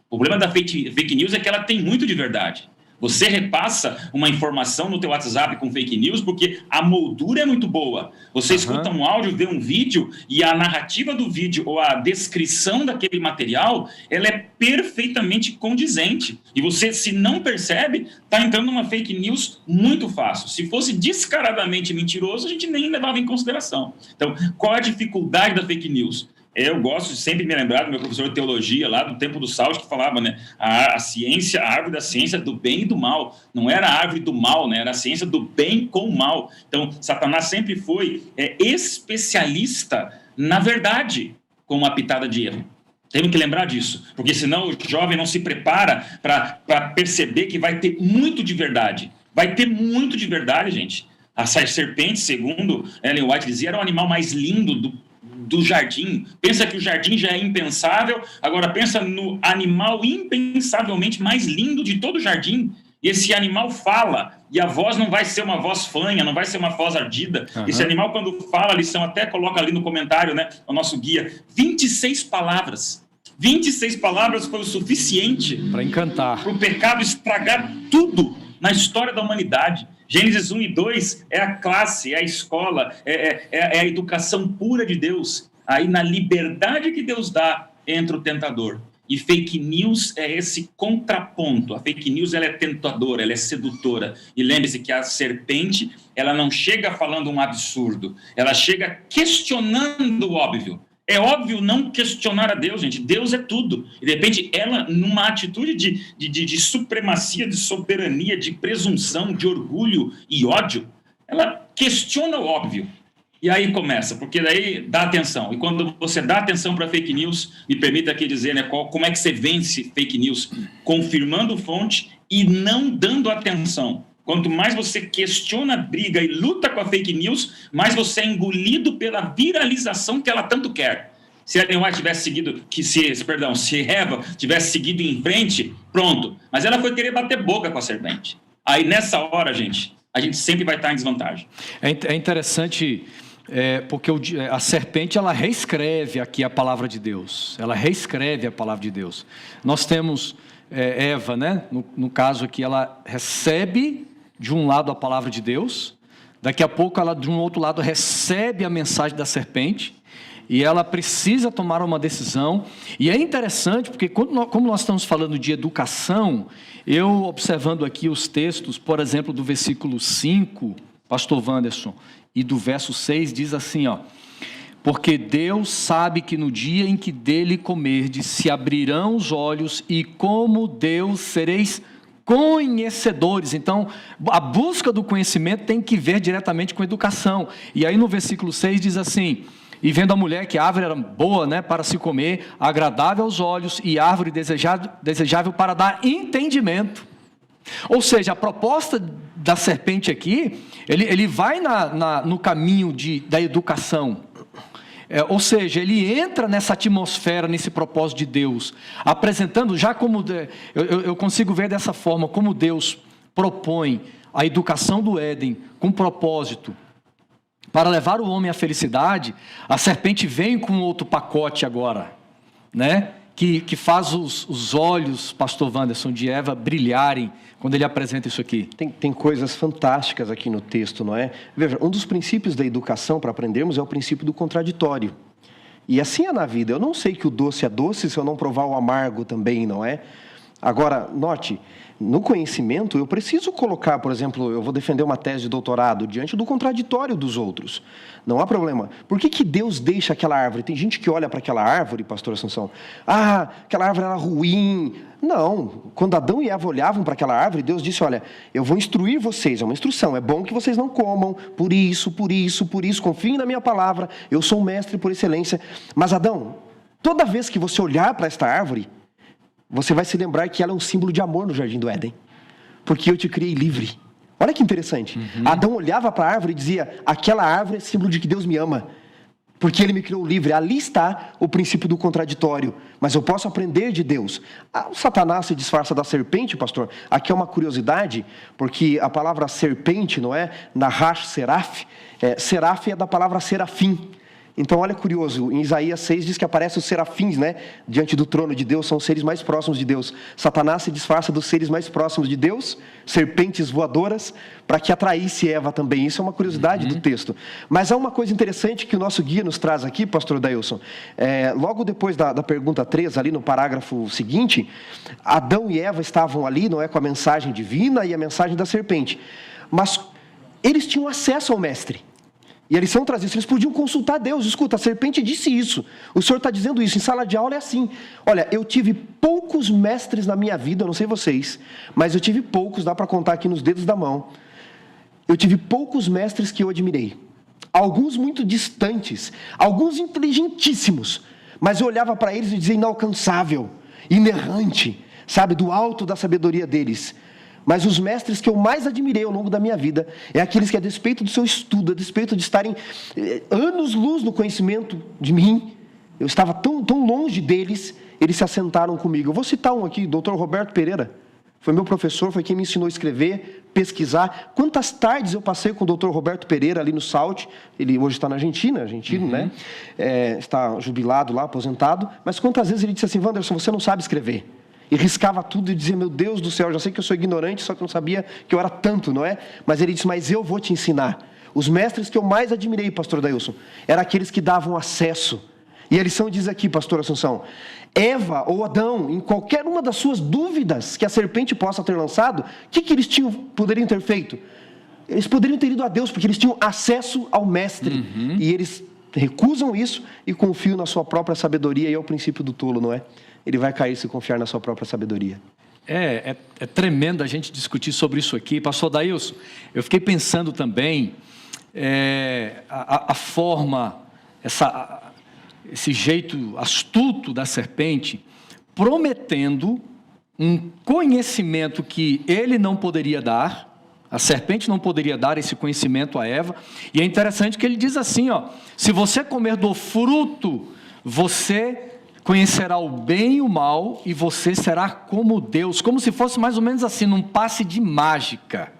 O problema da fake news é que ela tem muito de verdade. Você repassa uma informação no teu WhatsApp com fake news porque a moldura é muito boa. Você escuta um áudio, vê um vídeo e a narrativa do vídeo ou a descrição daquele material, ela é perfeitamente condizente. E você, se não percebe, está entrando numa fake news muito fácil. Se fosse descaradamente mentiroso, a gente nem levava em consideração. Então, qual é a dificuldade da fake news? Eu gosto de sempre me lembrar do meu professor de teologia lá do tempo do Saus, que falava, né? A ciência, a árvore da ciência do bem e do mal. Não era a árvore do mal, né? Era a ciência do bem com o mal. Então, Satanás sempre foi especialista na verdade, com uma pitada de erro. Temos que lembrar disso, porque senão o jovem não se prepara para perceber que vai ter muito de verdade. Vai ter muito de verdade, gente. A serpente, segundo Ellen White dizia, era o animal mais lindo do jardim. Pensa que o jardim já é impensável, agora pensa no animal impensavelmente mais lindo de todo o jardim. E esse animal fala, e a voz não vai ser uma voz fanha, não vai ser uma voz ardida. Esse animal, quando fala, a lição até coloca ali no comentário, né, o nosso guia, 26 palavras. 26 palavras foi o suficiente para encantar, para o pecado estragar tudo na história da humanidade. Gênesis 1 e 2 é a classe, é a escola, é a educação pura de Deus. Aí, na liberdade que Deus dá, entra o tentador. E fake news é esse contraponto. A fake news, ela é tentadora, ela é sedutora. E lembre-se que a serpente, ela não chega falando um absurdo. Ela chega questionando o óbvio. É óbvio não questionar a Deus, gente. Deus é tudo. E, de repente, ela, numa atitude de supremacia, de soberania, de presunção, de orgulho e ódio, ela questiona o óbvio. E aí começa, porque daí dá atenção. E quando você dá atenção para fake news, me permita aqui dizer, né, como é que você vence fake news? Confirmando fonte e não dando atenção. Quanto mais você questiona, briga e luta com a fake news, mais você é engolido pela viralização que ela tanto quer. Se a Ellen White tivesse seguido, se Eva tivesse seguido em frente, pronto. Mas ela foi querer bater boca com a serpente. Aí nessa hora, gente, a gente sempre vai estar em desvantagem. É interessante, porque a serpente, ela reescreve aqui a palavra de Deus. Ela reescreve a palavra de Deus. Nós temos Eva, né? No caso aqui, ela recebe de um lado a palavra de Deus. Daqui a pouco, ela de um outro lado recebe a mensagem da serpente. E ela precisa tomar uma decisão. E é interessante, porque como nós estamos falando de educação, eu observando aqui os textos, por exemplo, do versículo 5, pastor Wanderson, e do verso 6, diz assim, ó: porque Deus sabe que no dia em que dele comerdes, se abrirão os olhos, e como Deus sereis conhecedores. Então, a busca do conhecimento tem que ver diretamente com educação. E aí no versículo 6 diz assim: e vendo a mulher que a árvore era boa, né, para se comer, agradável aos olhos, e árvore desejável para dar entendimento. Ou seja, a proposta da serpente aqui, ele vai no caminho da educação. Ou seja, ele entra nessa atmosfera, nesse propósito de Deus, apresentando já como, eu consigo ver dessa forma, como Deus propõe a educação do Éden com propósito, para levar o homem à felicidade. A serpente vem com outro pacote agora, né? Que faz os olhos, pastor Wanderson, de Eva brilharem quando ele apresenta isso aqui. Tem coisas fantásticas aqui no texto, não é? Veja, um dos princípios da educação para aprendermos é o princípio do contraditório. E assim é na vida. Eu não sei que o doce é doce se eu não provar o amargo também, não é? Agora, note, no conhecimento eu preciso colocar, por exemplo, eu vou defender uma tese de doutorado diante do contraditório dos outros. Não há problema. Por que Deus deixa aquela árvore? Tem gente que olha para aquela árvore, pastor Assunção, aquela árvore era ruim. Não, quando Adão e Eva olhavam para aquela árvore, Deus disse: olha, eu vou instruir vocês, é uma instrução, é bom que vocês não comam, por isso, confiem na minha palavra, eu sou um mestre por excelência. Mas Adão, toda vez que você olhar para esta árvore, você vai se lembrar que ela é um símbolo de amor no Jardim do Éden, porque eu te criei livre. Olha que interessante. Adão olhava para a árvore e dizia: aquela árvore é símbolo de que Deus me ama, porque Ele me criou livre. Ali está o princípio do contraditório, mas eu posso aprender de Deus. O Satanás se disfarça da serpente, pastor. Aqui é uma curiosidade, porque a palavra serpente, não é? Nahash seraf, seraf é da palavra serafim. Então, olha curioso, em Isaías 6 diz que aparecem os serafins, né? Diante do trono de Deus, são os seres mais próximos de Deus. Satanás se disfarça dos seres mais próximos de Deus, serpentes voadoras, para que atraísse Eva também. Isso é uma curiosidade do texto. Mas há uma coisa interessante que o nosso guia nos traz aqui, pastor Dailson. Logo depois da pergunta 3, ali no parágrafo seguinte, Adão e Eva estavam ali, não é, com a mensagem divina e a mensagem da serpente. Mas eles tinham acesso ao mestre. E a lição traz isso, eles podiam consultar Deus. Escuta, a serpente disse isso, o Senhor está dizendo isso, em sala de aula é assim. Olha, eu tive poucos mestres na minha vida, eu não sei vocês, mas eu tive poucos, dá para contar aqui nos dedos da mão. Eu tive poucos mestres que eu admirei. Alguns muito distantes, alguns inteligentíssimos, mas eu olhava para eles e dizia: inalcançável, inerrante, sabe, do alto da sabedoria deles. Mas os mestres que eu mais admirei ao longo da minha vida é aqueles que, a despeito do seu estudo, a despeito de estarem anos-luz no conhecimento de mim, eu estava tão longe deles, eles se assentaram comigo. Eu vou citar um aqui, Dr. Roberto Pereira. Foi meu professor, foi quem me ensinou a escrever, pesquisar. Quantas tardes eu passei com o Dr. Roberto Pereira ali no SALT. Ele hoje está na Argentina, argentino, né? Está jubilado lá, aposentado. Mas quantas vezes ele disse assim: Wanderson, você não sabe escrever. E riscava tudo e dizia: meu Deus do céu, já sei que eu sou ignorante, só que não sabia que eu era tanto, não é? Mas ele disse: mas eu vou te ensinar. Os mestres que eu mais admirei, pastor Dailson, eram aqueles que davam acesso. E a lição diz aqui, pastor Assunção: Eva ou Adão, em qualquer uma das suas dúvidas que a serpente possa ter lançado, o que eles poderiam ter feito? Eles poderiam ter ido a Deus, porque eles tinham acesso ao mestre. E eles recusam isso e confiam na sua própria sabedoria, e é o princípio do tolo, não é? Ele vai cair se confiar na sua própria sabedoria. É tremendo a gente discutir sobre isso aqui. Pastor Daílson, eu fiquei pensando também a forma, esse jeito astuto da serpente, prometendo um conhecimento que ele não poderia dar, a serpente não poderia dar esse conhecimento a Eva. E é interessante que ele diz assim, se você comer do fruto, você conhecerá o bem e o mal, e você será como Deus, como se fosse mais ou menos assim, num passe de mágica,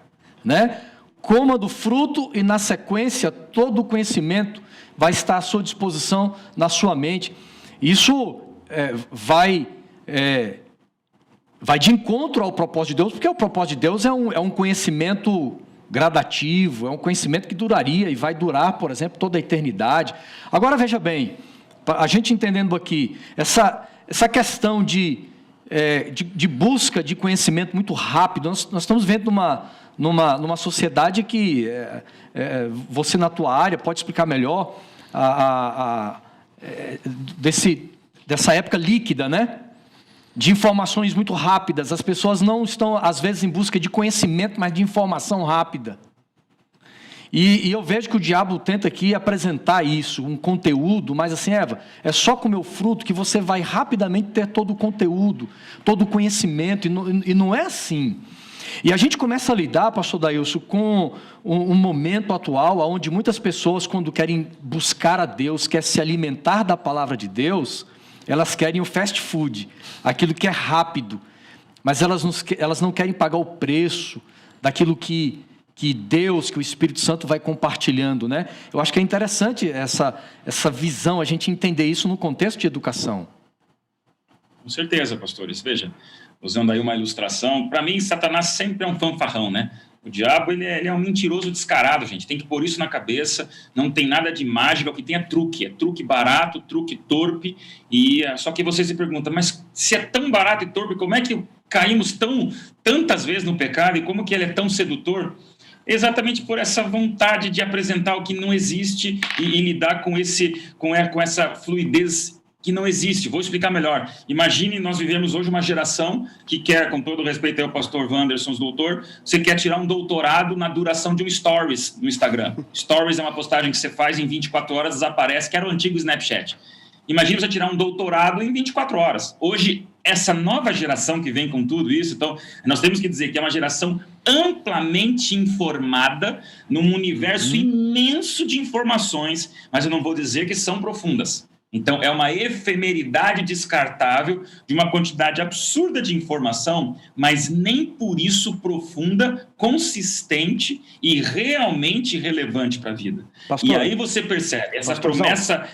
né? Coma do fruto e na sequência todo o conhecimento vai estar à sua disposição na sua mente. Isso vai de encontro ao propósito de Deus, porque o propósito de Deus é um conhecimento gradativo, é um conhecimento que duraria e vai durar, por exemplo, toda a eternidade. Agora veja bem, a gente entendendo aqui, essa questão de busca de conhecimento muito rápido, nós estamos vendo numa sociedade que, você na tua área pode explicar melhor, dessa época líquida, né? De informações muito rápidas. As pessoas não estão, às vezes, em busca de conhecimento, mas de informação rápida. E eu vejo que o diabo tenta aqui apresentar isso, um conteúdo, mas assim, Eva, é só comer o fruto que você vai rapidamente ter todo o conteúdo, todo o conhecimento, e não é assim. E a gente começa a lidar, pastor Daílson, com um momento atual, onde muitas pessoas, quando querem buscar a Deus, querem se alimentar da palavra de Deus, elas querem o fast food, aquilo que é rápido, mas elas não querem pagar o preço daquilo que Deus, que o Espírito Santo vai compartilhando, né? Eu acho que é interessante essa visão, a gente entender isso no contexto de educação. Com certeza, pastores. Veja, usando aí uma ilustração, para mim, Satanás sempre é um fanfarrão, né? O diabo, ele é um mentiroso descarado, gente. Tem que pôr isso na cabeça. Não tem nada de mágica. O que tem é truque barato, truque torpe. Só que você se pergunta, mas se é tão barato e torpe, como é que caímos tantas vezes no pecado e como que ele é tão sedutor? Exatamente por essa vontade de apresentar o que não existe e lidar com essa fluidez que não existe. Vou explicar melhor. Imagine nós vivemos hoje uma geração que quer, com todo respeito ao pastor Wanderson, doutor, você quer tirar um doutorado na duração de um stories no Instagram. Stories é uma postagem que você faz em 24 horas, desaparece, que era o antigo Snapchat. Imagine você tirar um doutorado em 24 horas. Hoje, essa nova geração que vem com tudo isso, então, nós temos que dizer que é uma geração amplamente informada num universo imenso de informações, mas eu não vou dizer que são profundas. Então, é uma efemeridade descartável de uma quantidade absurda de informação, mas nem por isso profunda, consistente e realmente relevante para a vida. Pastor, e aí você percebe essa promessa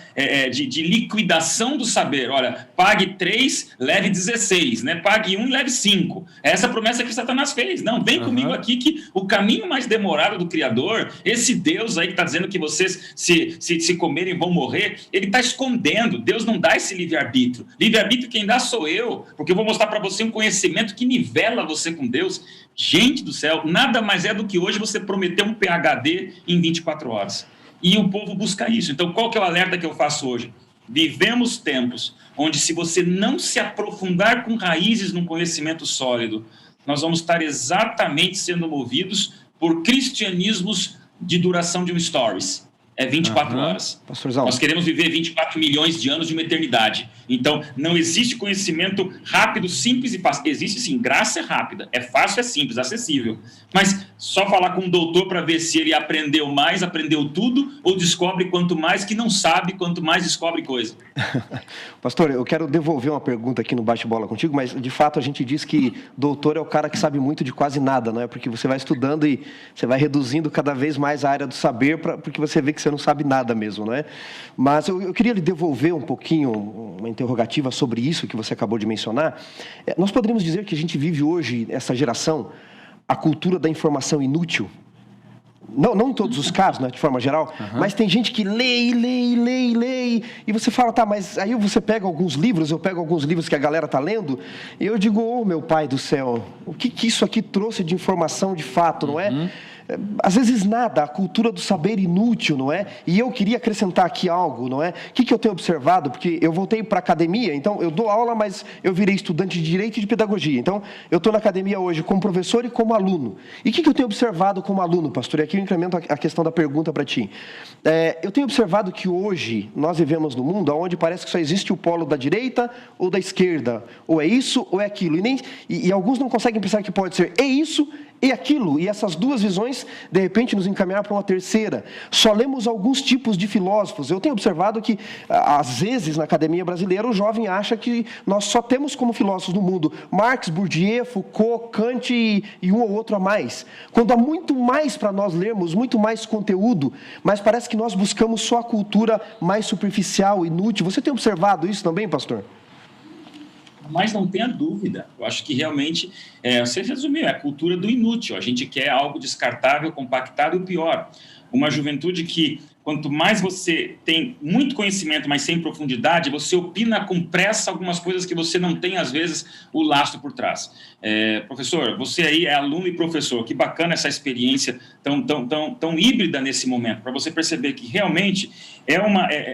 de liquidação do saber. Olha, pague 3, leve 16, né? Pague 1, leve 5. É essa promessa que Satanás fez. Não, vem comigo aqui que o caminho mais demorado do Criador, esse Deus aí que está dizendo que vocês, se comerem, vão morrer, ele está escondendo. Deus não dá esse livre-arbítrio. Livre-arbítrio quem dá sou eu, porque eu vou mostrar para você um conhecimento que nivela você com Deus. Gente do céu, nada mais é do que hoje você prometer um PhD em 24 horas. E o povo busca isso. Então, qual que é o alerta que eu faço hoje? Vivemos tempos onde, se você não se aprofundar com raízes num conhecimento sólido, nós vamos estar exatamente sendo movidos por cristianismos de duração de um stories. É 24 horas. Pastorzão. Nós queremos viver 24 milhões de anos de uma eternidade. Então, não existe conhecimento rápido, simples e fácil. Existe sim, graça é rápida, é fácil, é simples, acessível. Mas só falar com um doutor para ver se ele aprendeu mais, aprendeu tudo, ou descobre quanto mais que não sabe, quanto mais descobre coisa. Pastor, eu quero devolver uma pergunta aqui no bate-bola contigo, mas de fato a gente diz que doutor é o cara que sabe muito de quase nada, não é? Porque você vai estudando e você vai reduzindo cada vez mais a área do saber, porque você vê que você não sabe nada mesmo, não é? Mas eu queria lhe devolver um pouquinho, uma interrogativa sobre isso que você acabou de mencionar. Nós poderíamos dizer que a gente vive hoje, essa geração, a cultura da informação inútil? Não em todos os casos, né, de forma geral, mas tem gente que lê, e você fala, tá, mas aí você pega alguns livros, eu pego alguns livros que a galera tá lendo, e eu digo, meu pai do céu, o que isso aqui trouxe de informação de fato, não é? às vezes nada, a cultura do saber inútil, não é? E eu queria acrescentar aqui algo, não é? O que eu tenho observado? Porque eu voltei para a academia, então eu dou aula, mas eu virei estudante de Direito e de Pedagogia. Então, eu estou na academia hoje como professor e como aluno. E o que eu tenho observado como aluno, pastor? E aqui eu incremento a questão da pergunta para ti. Eu tenho observado que hoje nós vivemos num mundo onde parece que só existe o polo da direita ou da esquerda. Ou é isso ou é aquilo. E alguns não conseguem pensar que pode ser isso e aquilo, e essas duas visões, de repente, nos encaminhar para uma terceira. Só lemos alguns tipos de filósofos. Eu tenho observado que, às vezes, na academia brasileira, o jovem acha que nós só temos como filósofos no mundo Marx, Bourdieu, Foucault, Kant e um ou outro a mais. Quando há muito mais para nós lermos, muito mais conteúdo, mas parece que nós buscamos só a cultura mais superficial, inútil. Você tem observado isso também, pastor? Mas não tenha dúvida, eu acho que realmente, você resumiu, é a cultura do inútil, a gente quer algo descartável, compactado e o pior, uma juventude que, quanto mais você tem muito conhecimento, mas sem profundidade, você opina com pressa algumas coisas que você não tem, às vezes, o lastro por trás. Professor, você aí é aluno e professor, que bacana essa experiência tão híbrida nesse momento, para você perceber que realmente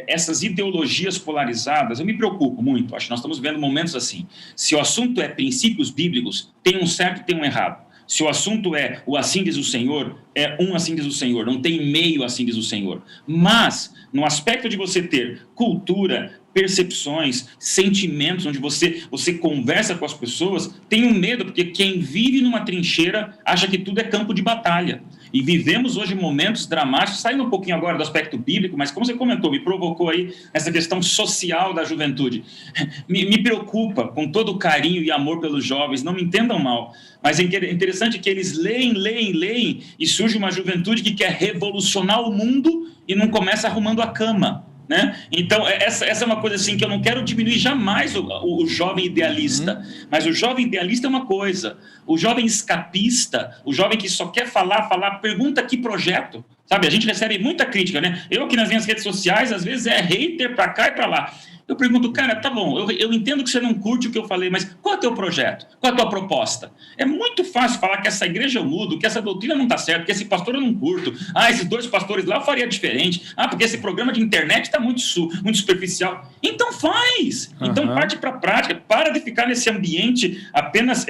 essas ideologias polarizadas, eu me preocupo muito, acho que nós estamos vendo momentos assim. Se o assunto é princípios bíblicos, tem um certo e tem um errado. Se o assunto é o assim diz o Senhor, é um assim diz o Senhor, não tem meio assim diz o Senhor. Mas, no aspecto de você ter cultura, percepções, sentimentos, onde você conversa com as pessoas, tem um medo, porque quem vive numa trincheira acha que tudo é campo de batalha. E vivemos hoje momentos dramáticos, saindo um pouquinho agora do aspecto bíblico, mas como você comentou, me provocou aí essa questão social da juventude. Me preocupa, com todo o carinho e amor pelos jovens, não me entendam mal, mas é interessante que eles leem, e surge uma juventude que quer revolucionar o mundo e não começa arrumando a cama. Né? Então, essa é uma coisa assim que eu não quero diminuir jamais o jovem idealista, mas o jovem idealista é uma coisa, o jovem escapista, o jovem que só quer falar, pergunta que projeto, sabe? A gente recebe muita crítica, né? Eu que nas minhas redes sociais, às vezes hater para cá e para lá. Eu pergunto, cara, tá bom, eu entendo que você não curte o que eu falei, mas qual é o teu projeto? Qual é a tua proposta? É muito fácil falar que essa igreja eu mudo, que essa doutrina não está certa, que esse pastor eu não curto. Esses dois pastores lá eu faria diferente. porque esse programa de internet está muito superficial. Então faz! Então parte para a prática. Para de ficar nesse ambiente apenas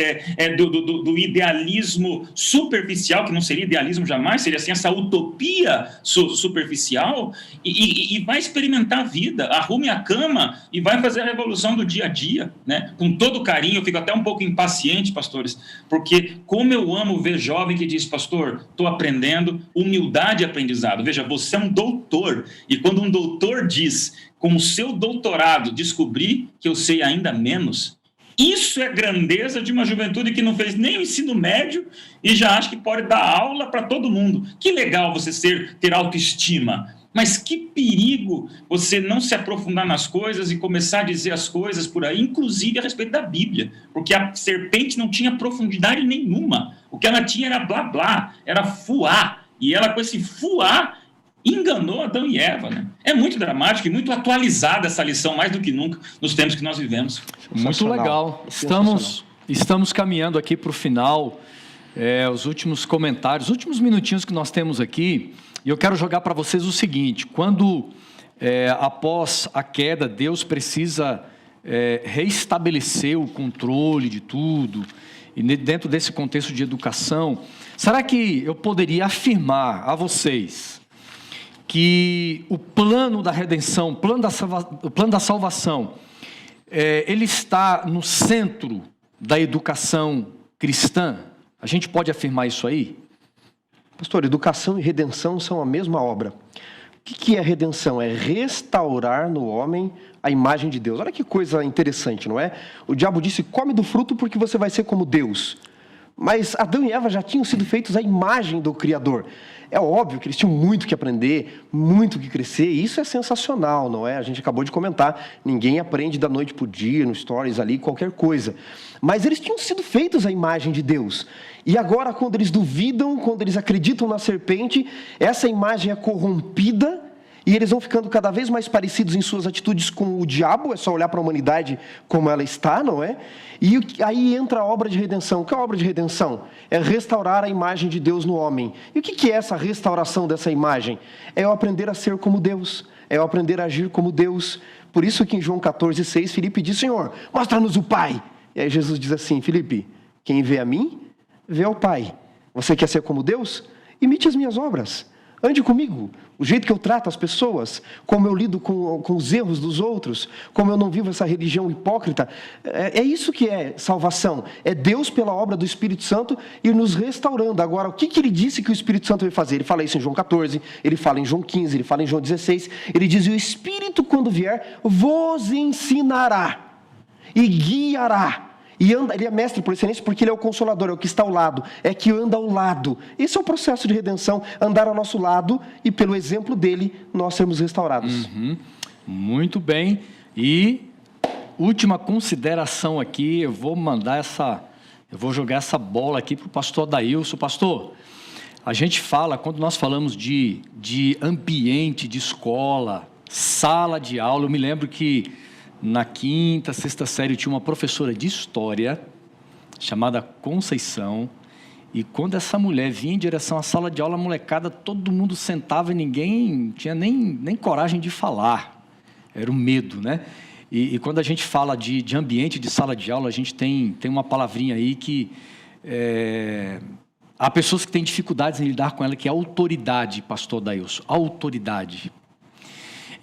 do idealismo superficial, que não seria idealismo jamais, seria assim, essa utopia superficial, e vai experimentar a vida. Arrume a cama e vai fazer a revolução do dia a dia, né? Com todo carinho. Eu fico até um pouco impaciente, pastores, porque como eu amo ver jovem que diz, pastor, estou aprendendo, humildade e aprendizado. Veja, você é um doutor, e quando um doutor diz, com o seu doutorado, descobri que eu sei ainda menos, isso é grandeza de uma juventude que não fez nem o ensino médio e já acha que pode dar aula para todo mundo. Que legal você ter autoestima, mas que perigo você não se aprofundar nas coisas e começar a dizer as coisas por aí, inclusive a respeito da Bíblia, porque a serpente não tinha profundidade nenhuma. O que ela tinha era blá blá, era fuá, e ela com esse fuá enganou Adão e Eva, né? É muito dramático e muito atualizada essa lição, mais do que nunca, nos tempos que nós vivemos. Muito legal. Estamos caminhando aqui para o final, os últimos comentários, os últimos minutinhos que nós temos aqui. E eu quero jogar para vocês o seguinte: quando, após a queda, Deus precisa reestabelecer o controle de tudo, e dentro desse contexto de educação, será que eu poderia afirmar a vocês que o plano da redenção, o plano da salvação, ele está no centro da educação cristã? A gente pode afirmar isso aí? Pastor, educação e redenção são a mesma obra. O que é redenção? É restaurar no homem a imagem de Deus. Olha que coisa interessante, não é? O diabo disse, come do fruto porque você vai ser como Deus. Mas Adão e Eva já tinham sido feitos à imagem do Criador. É óbvio que eles tinham muito que aprender, muito que crescer, e isso é sensacional, não é? A gente acabou de comentar, ninguém aprende da noite para o dia, no stories ali, qualquer coisa. Mas eles tinham sido feitos à imagem de Deus. E agora, quando eles duvidam, quando eles acreditam na serpente, essa imagem é corrompida E eles vão ficando cada vez mais parecidos em suas atitudes com o diabo, é só olhar para a humanidade como ela está, não é? E aí entra a obra de redenção. O que é a obra de redenção? É restaurar a imagem de Deus no homem. E o que é essa restauração dessa imagem? É eu aprender a ser como Deus, é eu aprender a agir como Deus. Por isso que em João 14,6, Filipe diz: Senhor, mostra-nos o Pai. E aí Jesus diz assim: Filipe, quem vê a mim, vê ao Pai. Você quer ser como Deus? Imite as minhas obras. Ande comigo, o jeito que eu trato as pessoas, como eu lido com os erros dos outros, como eu não vivo essa religião hipócrita. É isso que é salvação. É Deus, pela obra do Espírito Santo, ir nos restaurando. Agora, o que ele disse que o Espírito Santo vai fazer? Ele fala isso em João 14, ele fala em João 15, ele fala em João 16. Ele diz: o Espírito, quando vier, vos ensinará e guiará. E anda, ele é mestre por excelência porque ele é o consolador, é o que está ao lado, é que anda ao lado. Esse é o processo de redenção, andar ao nosso lado e pelo exemplo dele nós sermos restaurados. Muito bem. E última consideração aqui, eu vou jogar essa bola aqui para o pastor Adailson. Pastor, a gente fala, quando nós falamos de ambiente de escola, sala de aula, eu me lembro que na quinta, sexta série, tinha uma professora de história, chamada Conceição, e quando essa mulher vinha em direção à sala de aula, a molecada, todo mundo sentava e ninguém tinha nem coragem de falar, era o medo, né? E quando a gente fala de ambiente de sala de aula, a gente tem uma palavrinha aí que há pessoas que têm dificuldades em lidar com ela, que é autoridade, pastor Adailson, autoridade.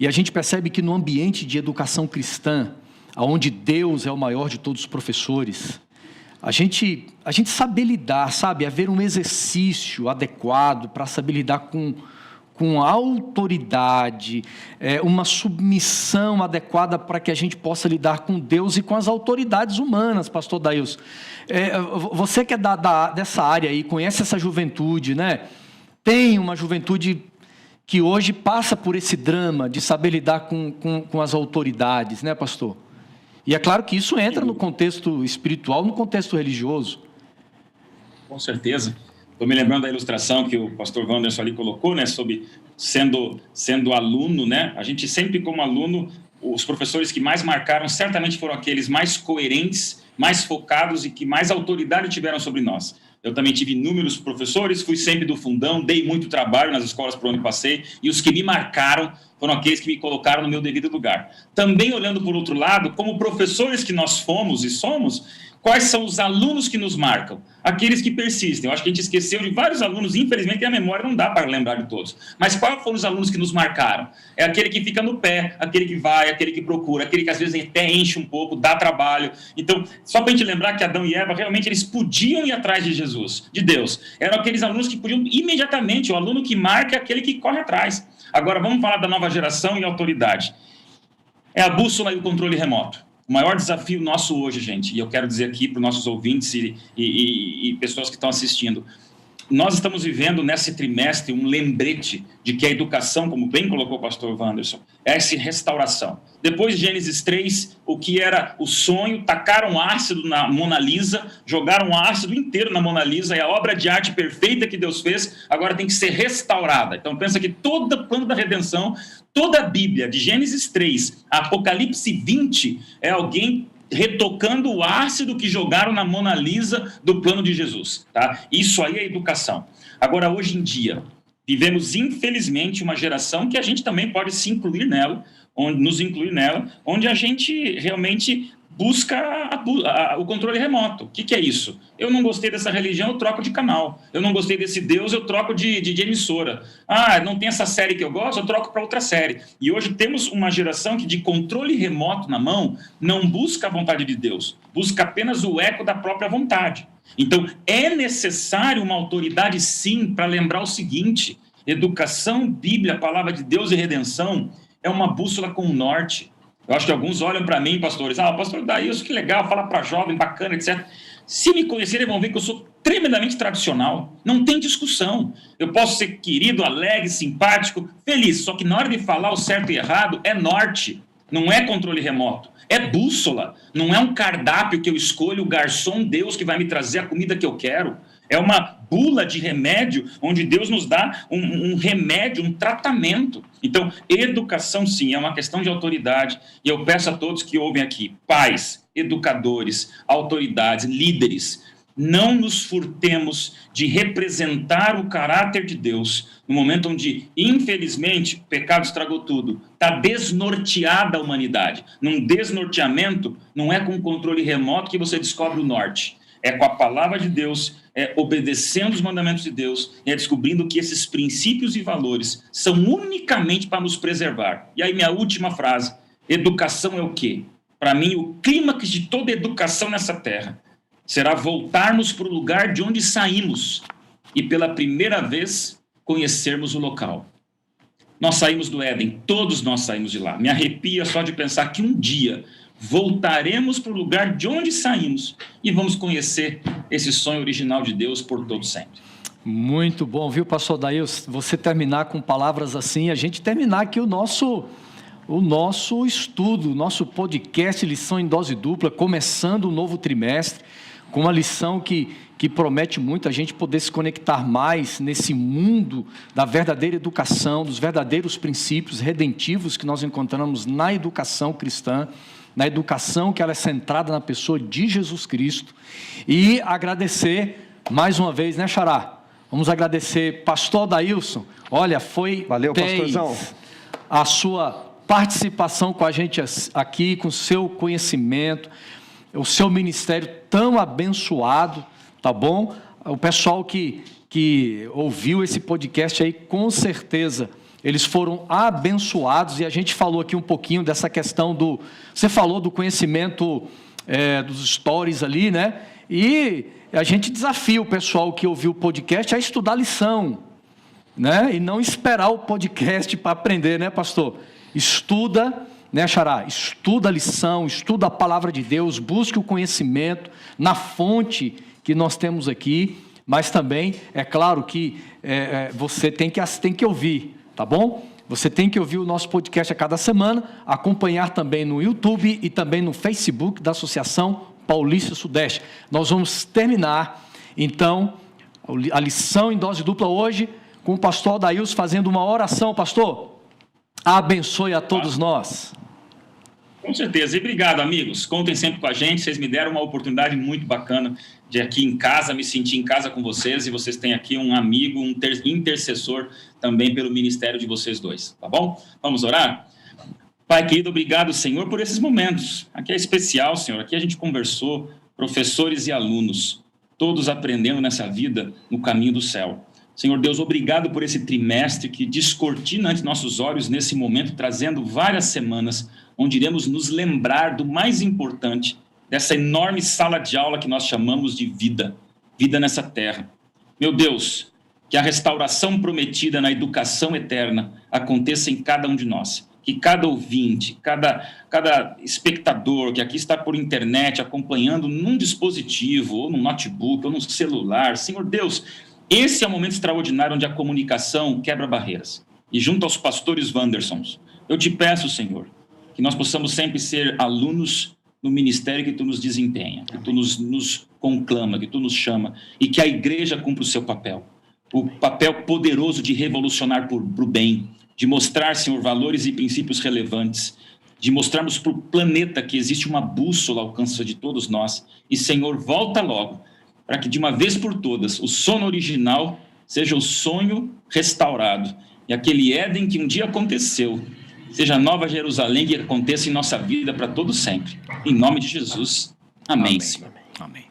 E a gente percebe que no ambiente de educação cristã, onde Deus é o maior de todos os professores, a gente saber lidar, sabe? Haver um exercício adequado para saber lidar com autoridade, uma submissão adequada para que a gente possa lidar com Deus e com as autoridades humanas, pastor Adailson. Você que é dessa área aí, conhece essa juventude, né? Tem uma juventude que hoje passa por esse drama de saber lidar com as autoridades, né, pastor? E é claro que isso entra no contexto espiritual, no contexto religioso. Com certeza. Estou me lembrando da ilustração que o pastor Wanderson ali colocou, né, sobre sendo aluno, né? A gente sempre, como aluno, os professores que mais marcaram certamente foram aqueles mais coerentes, mais focados e que mais autoridade tiveram sobre nós. Eu também tive inúmeros professores, fui sempre do fundão, dei muito trabalho nas escolas por onde passei, e os que me marcaram foram aqueles que me colocaram no meu devido lugar. Também olhando por outro lado, como professores que nós fomos e somos, quais são os alunos que nos marcam? Aqueles que persistem. Eu acho que a gente esqueceu de vários alunos, infelizmente a memória não dá para lembrar de todos. Mas quais foram os alunos que nos marcaram? É aquele que fica no pé, aquele que vai, aquele que procura, aquele que às vezes até enche um pouco, dá trabalho. Então, só para a gente lembrar que Adão e Eva realmente eles podiam ir atrás de Jesus, de Deus. Eram aqueles alunos que podiam imediatamente, o aluno que marca é aquele que corre atrás. Agora vamos falar da nova geração e autoridade. É a bússola e o controle remoto. O maior desafio nosso hoje, gente, e eu quero dizer aqui para os nossos ouvintes e pessoas que estão assistindo, nós estamos vivendo nesse trimestre um lembrete de que a educação, como bem colocou o pastor Wanderson, é essa restauração. Depois de Gênesis 3, o que era o sonho, tacaram ácido na Mona Lisa, jogaram ácido inteiro na Mona Lisa, e a obra de arte perfeita que Deus fez, agora tem que ser restaurada. Então pensa que todo o plano da redenção, toda a Bíblia, de Gênesis 3 a Apocalipse 20, é alguém retocando o ácido que jogaram na Mona Lisa do plano de Jesus. Tá? Isso aí é educação. Agora, hoje em dia, vivemos, infelizmente, uma geração que a gente também pode se incluir nela, nos incluir nela, onde a gente realmente busca o controle remoto. O que é isso? Eu não gostei dessa religião, eu troco de canal. Eu não gostei desse Deus, eu troco de emissora. Ah, não tem essa série que eu gosto, eu troco para outra série. E hoje temos uma geração que, de controle remoto na mão, não busca a vontade de Deus, busca apenas o eco da própria vontade. Então, é necessário uma autoridade, sim, para lembrar o seguinte: educação, Bíblia, palavra de Deus e redenção é uma bússola com o norte. Eu acho que alguns olham para mim, pastores, pastor Adailson, que legal, fala para jovem, bacana, etc. Se me conhecerem, vão ver que eu sou tremendamente tradicional, não tem discussão. Eu posso ser querido, alegre, simpático, feliz, só que na hora de falar o certo e errado é norte, não é controle remoto, é bússola, não é um cardápio que eu escolho, o garçom Deus que vai me trazer a comida que eu quero. É uma bula de remédio, onde Deus nos dá um remédio, um tratamento. Então, educação, sim, é uma questão de autoridade. E eu peço a todos que ouvem aqui, pais, educadores, autoridades, líderes, não nos furtemos de representar o caráter de Deus no momento onde, infelizmente, o pecado estragou tudo. Está desnorteada a humanidade. Num desnorteamento, não é com controle remoto que você descobre o norte. É com a palavra de Deus, é obedecendo os mandamentos de Deus, é descobrindo que esses princípios e valores são unicamente para nos preservar. E aí minha última frase, educação é o quê? Para mim, o clímax de toda educação nessa terra será voltarmos para o lugar de onde saímos e pela primeira vez conhecermos o local. Nós saímos do Éden, todos nós saímos de lá. Me arrepia só de pensar que um dia voltaremos para o lugar de onde saímos e vamos conhecer esse sonho original de Deus por todo sempre. Muito bom, viu, pastor Daílson? Você terminar com palavras assim, a gente terminar aqui o nosso estudo, o nosso podcast Lição em Dose Dupla, começando o novo trimestre, com uma lição que promete muito a gente poder se conectar mais nesse mundo da verdadeira educação, dos verdadeiros princípios redentivos que nós encontramos na educação cristã, na educação que ela é centrada na pessoa de Jesus Cristo. E agradecer mais uma vez, né, Xará? Vamos agradecer, pastor Daílson. Olha, foi valeu, pastorzão, a sua participação com a gente aqui, com o seu conhecimento, o seu ministério tão abençoado, tá bom? O pessoal que ouviu esse podcast aí, com certeza, eles foram abençoados. E a gente falou aqui um pouquinho dessa questão você falou do conhecimento dos stories ali, né? E a gente desafia o pessoal que ouviu o podcast a estudar a lição, né? E não esperar o podcast para aprender, né, pastor? Estuda, né, Xará? Estuda a lição, estuda a palavra de Deus, busque o conhecimento na fonte que nós temos aqui, mas também, é claro que você tem que ouvir, tá bom? Você tem que ouvir o nosso podcast a cada semana, acompanhar também no YouTube e também no Facebook da Associação Paulista Sudeste. Nós vamos terminar, então, a lição em dose dupla hoje, com o pastor Daílson fazendo uma oração. Pastor, abençoe a todos nós. Com certeza, e obrigado, amigos, contem sempre com a gente, vocês me deram uma oportunidade muito bacana de aqui em casa, me sentir em casa com vocês, e vocês têm aqui um amigo, um intercessor também pelo ministério de vocês dois, tá bom? Vamos orar? Pai querido, obrigado, Senhor, por esses momentos, aqui é especial, Senhor, aqui a gente conversou, professores e alunos, todos aprendendo nessa vida no caminho do céu. Senhor Deus, obrigado por esse trimestre que descortina ante nossos olhos nesse momento, trazendo várias semanas onde iremos nos lembrar do mais importante, dessa enorme sala de aula que nós chamamos de vida nessa terra. Meu Deus, que a restauração prometida na educação eterna aconteça em cada um de nós, que cada ouvinte, cada espectador que aqui está por internet acompanhando num dispositivo, ou num notebook, ou num celular, Senhor Deus, esse é o momento extraordinário onde a comunicação quebra barreiras. E junto aos pastores Wandersons, eu te peço, Senhor, que nós possamos sempre ser alunos no ministério que Tu nos desempenha, que Tu nos conclama, que Tu nos chama, e que a igreja cumpra o seu papel. O papel poderoso de revolucionar para o bem, de mostrar, Senhor, valores e princípios relevantes, de mostrarmos para o planeta que existe uma bússola ao alcance de todos nós. E, Senhor, volta logo, para que de uma vez por todas o sono original seja o sonho restaurado. E aquele Éden que um dia aconteceu, seja a nova Jerusalém que aconteça em nossa vida para todo sempre. Em nome de Jesus. Amém. Amém.